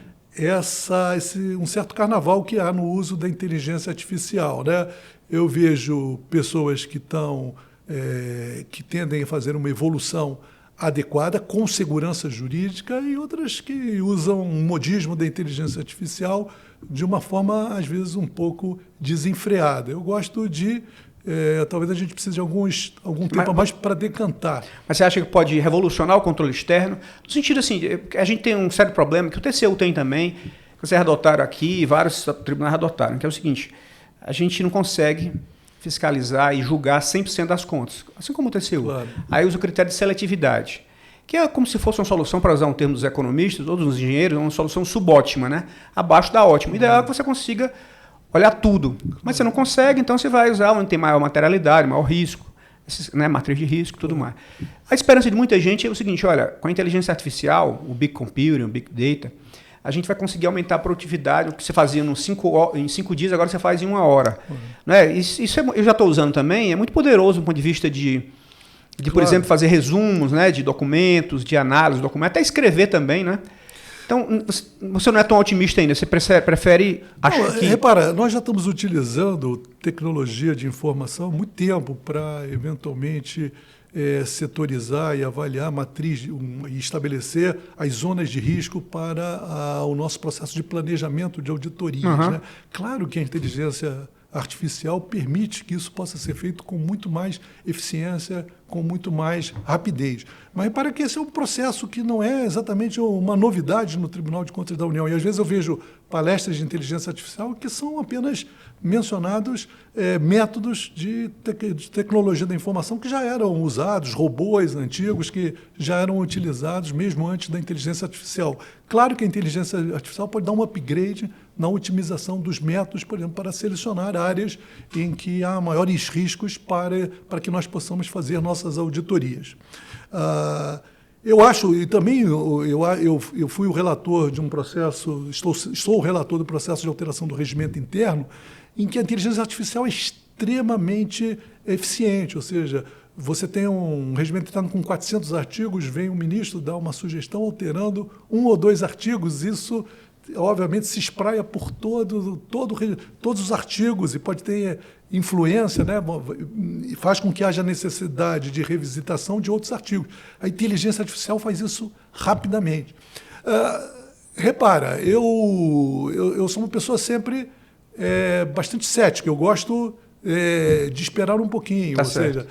um certo carnaval que há no uso da inteligência artificial, né? Eu vejo pessoas que tendem a fazer uma evolução adequada, com segurança jurídica, e outras que usam um modismo da inteligência artificial de uma forma, às vezes, um pouco desenfreada. Eu gosto de... talvez a gente precise de algum tempo a mais para decantar. Mas você acha que pode revolucionar o controle externo? No sentido assim, a gente tem um sério problema, que o TCU tem também, que vocês adotaram aqui e vários tribunais adotaram, que é o seguinte: a gente não consegue fiscalizar e julgar 100% das contas, assim como o TCU. Claro. Aí usa o critério de seletividade, que é como se fosse uma solução, para usar um termo dos economistas ou dos engenheiros, uma solução subótima, né? Abaixo da ótima. O ideal é que você consiga olhar tudo. Mas você não consegue, então você vai usar onde tem maior materialidade, maior risco, né? Matriz de risco e tudo mais. A esperança de muita gente é o seguinte: olha, com a inteligência artificial, o Big Computing, o Big Data, a gente vai conseguir aumentar a produtividade. O que você fazia em 5 dias, agora você faz em 1 hora. Né? Isso eu já estou usando também, é muito poderoso do ponto de vista de por exemplo, fazer resumos, né, de documentos, de análise de documentos, até escrever também, né? Então, você não é tão otimista ainda, você prefere achar que... Repara, nós já estamos utilizando tecnologia de informação há muito tempo para, eventualmente, setorizar e avaliar a matriz e estabelecer as zonas de risco para o nosso processo de planejamento de auditorias. Uhum. Né? Claro que a inteligência artificial permite que isso possa ser feito com muito mais eficiência, com muito mais rapidez. Mas repara que esse é um processo que não é exatamente uma novidade no Tribunal de Contas da União. E às vezes eu vejo palestras de inteligência artificial que são apenas mencionados métodos de tecnologia da informação que já eram usados, robôs antigos que já eram utilizados mesmo antes da inteligência artificial. Claro que a inteligência artificial pode dar um upgrade na otimização dos métodos, por exemplo, para selecionar áreas em que há maiores riscos para que nós possamos fazer nossas auditorias. Eu acho, e também eu fui o relator de um processo, sou o relator do processo de alteração do regimento interno, em que a inteligência artificial é extremamente eficiente, ou seja, você tem um regimento interno com 400 artigos, vem o ministro dar uma sugestão alterando 1 ou 2 artigos, isso obviamente se espraia por todos os artigos e pode ter influência, né? E faz com que haja necessidade de revisitação de outros artigos. A inteligência artificial faz isso rapidamente. Repara, eu sou uma pessoa sempre bastante cética, eu gosto de esperar um pouquinho, Tá ou certo. seja,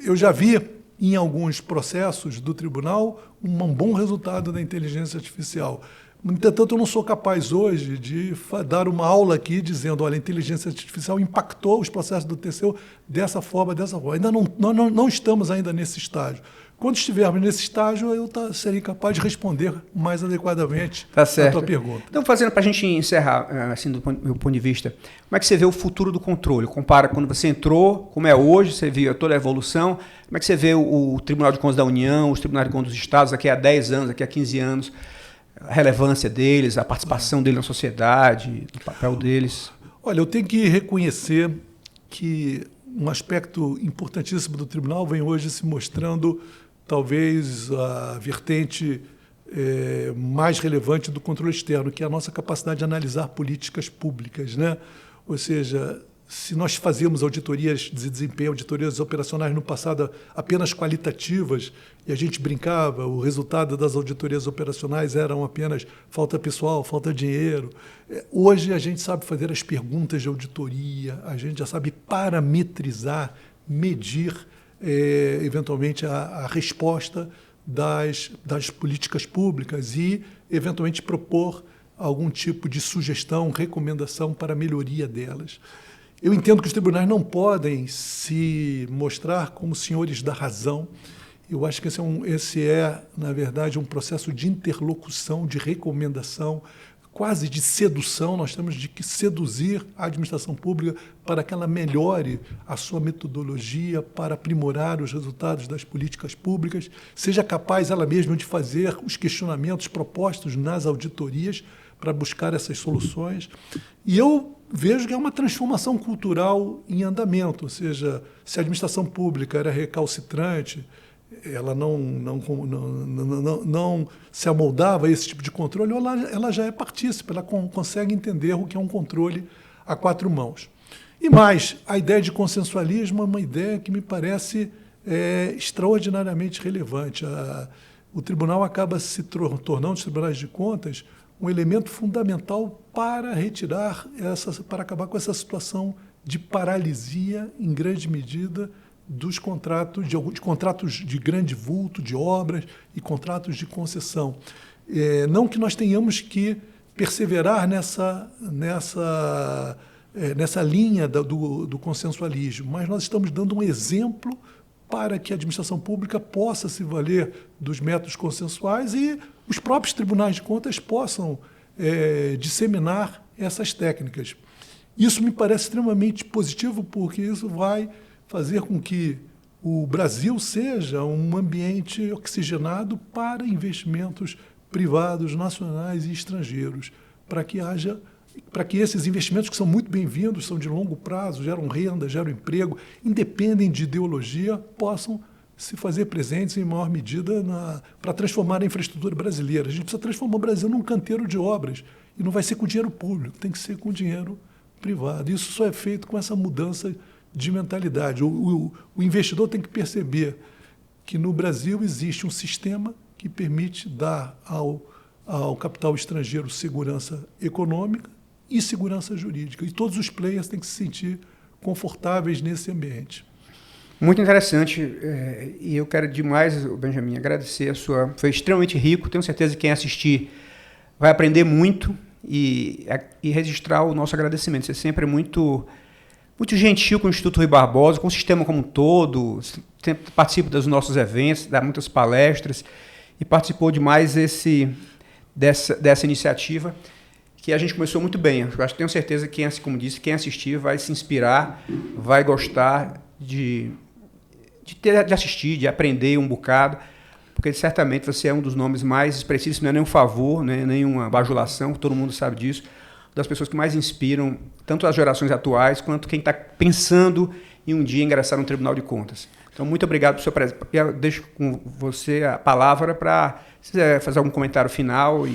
eu já vi em alguns processos do tribunal um bom resultado da inteligência artificial. Entretanto, eu não sou capaz hoje de dar uma aula aqui dizendo, olha, a inteligência artificial impactou os processos do TCU dessa forma, dessa forma. Ainda não estamos ainda nesse estágio. Quando estivermos nesse estágio, eu serei capaz de responder mais adequadamente Tá a certo. tua pergunta. Então, para a gente encerrar, assim, do meu ponto de vista, como é que você vê o futuro do controle? Compara quando você entrou, como é hoje, você viu toda a evolução, como é que você vê o Tribunal de Contas da União, os Tribunais de Contas dos Estados, daqui a 10 anos, daqui a 15 anos, a relevância deles, a participação deles na sociedade, o papel deles? Olha, eu tenho que reconhecer que um aspecto importantíssimo do tribunal vem hoje se mostrando talvez a vertente mais relevante do controle externo, que é a nossa capacidade de analisar políticas públicas, né? Ou seja, se nós fazíamos auditorias de desempenho, auditorias operacionais no passado apenas qualitativas, e a gente brincava, o resultado das auditorias operacionais eram apenas falta pessoal, falta dinheiro. Hoje a gente sabe fazer as perguntas de auditoria, a gente já sabe parametrizar, medir eventualmente a resposta das políticas públicas e eventualmente propor algum tipo de sugestão, recomendação para a melhoria delas. Eu entendo que os tribunais não podem se mostrar como senhores da razão. Eu acho que esse é, na verdade, um processo de interlocução, de recomendação, quase de sedução. Nós temos de que seduzir a administração pública para que ela melhore a sua metodologia, para aprimorar os resultados das políticas públicas, seja capaz ela mesma de fazer os questionamentos propostos nas auditorias para buscar essas soluções. E eu vejo que é uma transformação cultural em andamento, ou seja, se a administração pública era recalcitrante, ela não se amoldava a esse tipo de controle, ela já é partícipe, ela consegue entender o que é um controle a 4 mãos. E mais, a ideia de consensualismo é uma ideia que me parece extraordinariamente relevante. O tribunal acaba se tornando, os tribunais de contas, um elemento fundamental para para acabar com essa situação de paralisia, em grande medida, dos contratos, de contratos de grande vulto, de obras e contratos de concessão. Não que nós tenhamos que perseverar nessa linha do consensualismo, mas nós estamos dando um exemplo para que a administração pública possa se valer dos métodos consensuais e os próprios tribunais de contas possam disseminar essas técnicas. Isso me parece extremamente positivo, porque isso vai fazer com que o Brasil seja um ambiente oxigenado para investimentos privados, nacionais e estrangeiros, para que esses investimentos, que são muito bem-vindos, são de longo prazo, geram renda, geram emprego, independem de ideologia, possam se fazer presentes em maior medida para transformar a infraestrutura brasileira. A gente precisa transformar o Brasil num canteiro de obras, e não vai ser com dinheiro público, tem que ser com dinheiro privado. Isso só é feito com essa mudança de mentalidade. O investidor tem que perceber que no Brasil existe um sistema que permite dar ao capital estrangeiro segurança econômica e segurança jurídica. E todos os players têm que se sentir confortáveis nesse ambiente. Muito interessante, e eu quero demais, Benjamin, agradecer a sua... Foi extremamente rico, tenho certeza que quem assistir vai aprender muito e registrar o nosso agradecimento. Você sempre é muito gentil com o Instituto Rui Barbosa, com o sistema como um todo, sempre participa dos nossos eventos, dá muitas palestras e participou demais dessa iniciativa, que a gente começou muito bem. Eu tenho certeza que, como disse, quem assistir vai se inspirar, vai gostar de assistir, de aprender um bocado, porque certamente você é um dos nomes mais expressivos, não é nenhum favor, né, nenhuma bajulação, todo mundo sabe disso, das pessoas que mais inspiram tanto as gerações atuais quanto quem está pensando em um dia ingressar no Tribunal de Contas. Então, muito obrigado por sua presença. Eu deixo com você a palavra para, se quiser fazer algum comentário final.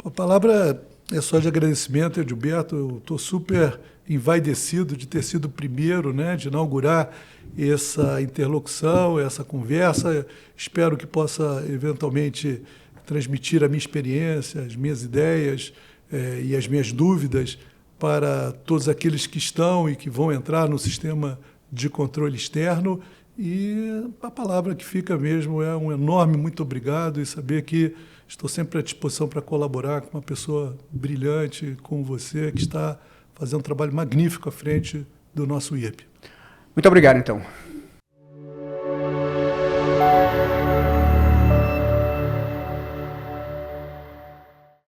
A palavra é só de agradecimento, Edilberto. Eu estou super envaidecido de ter sido o primeiro, né, de inaugurar essa interlocução, essa conversa. Espero que possa, eventualmente, transmitir a minha experiência, as minhas ideias e as minhas dúvidas para todos aqueles que estão e que vão entrar no sistema de controle externo. E a palavra que fica mesmo é um enorme muito obrigado, e saber que estou sempre à disposição para colaborar com uma pessoa brilhante como você, que está fazendo um trabalho magnífico à frente do nosso IEP. Muito obrigado, então.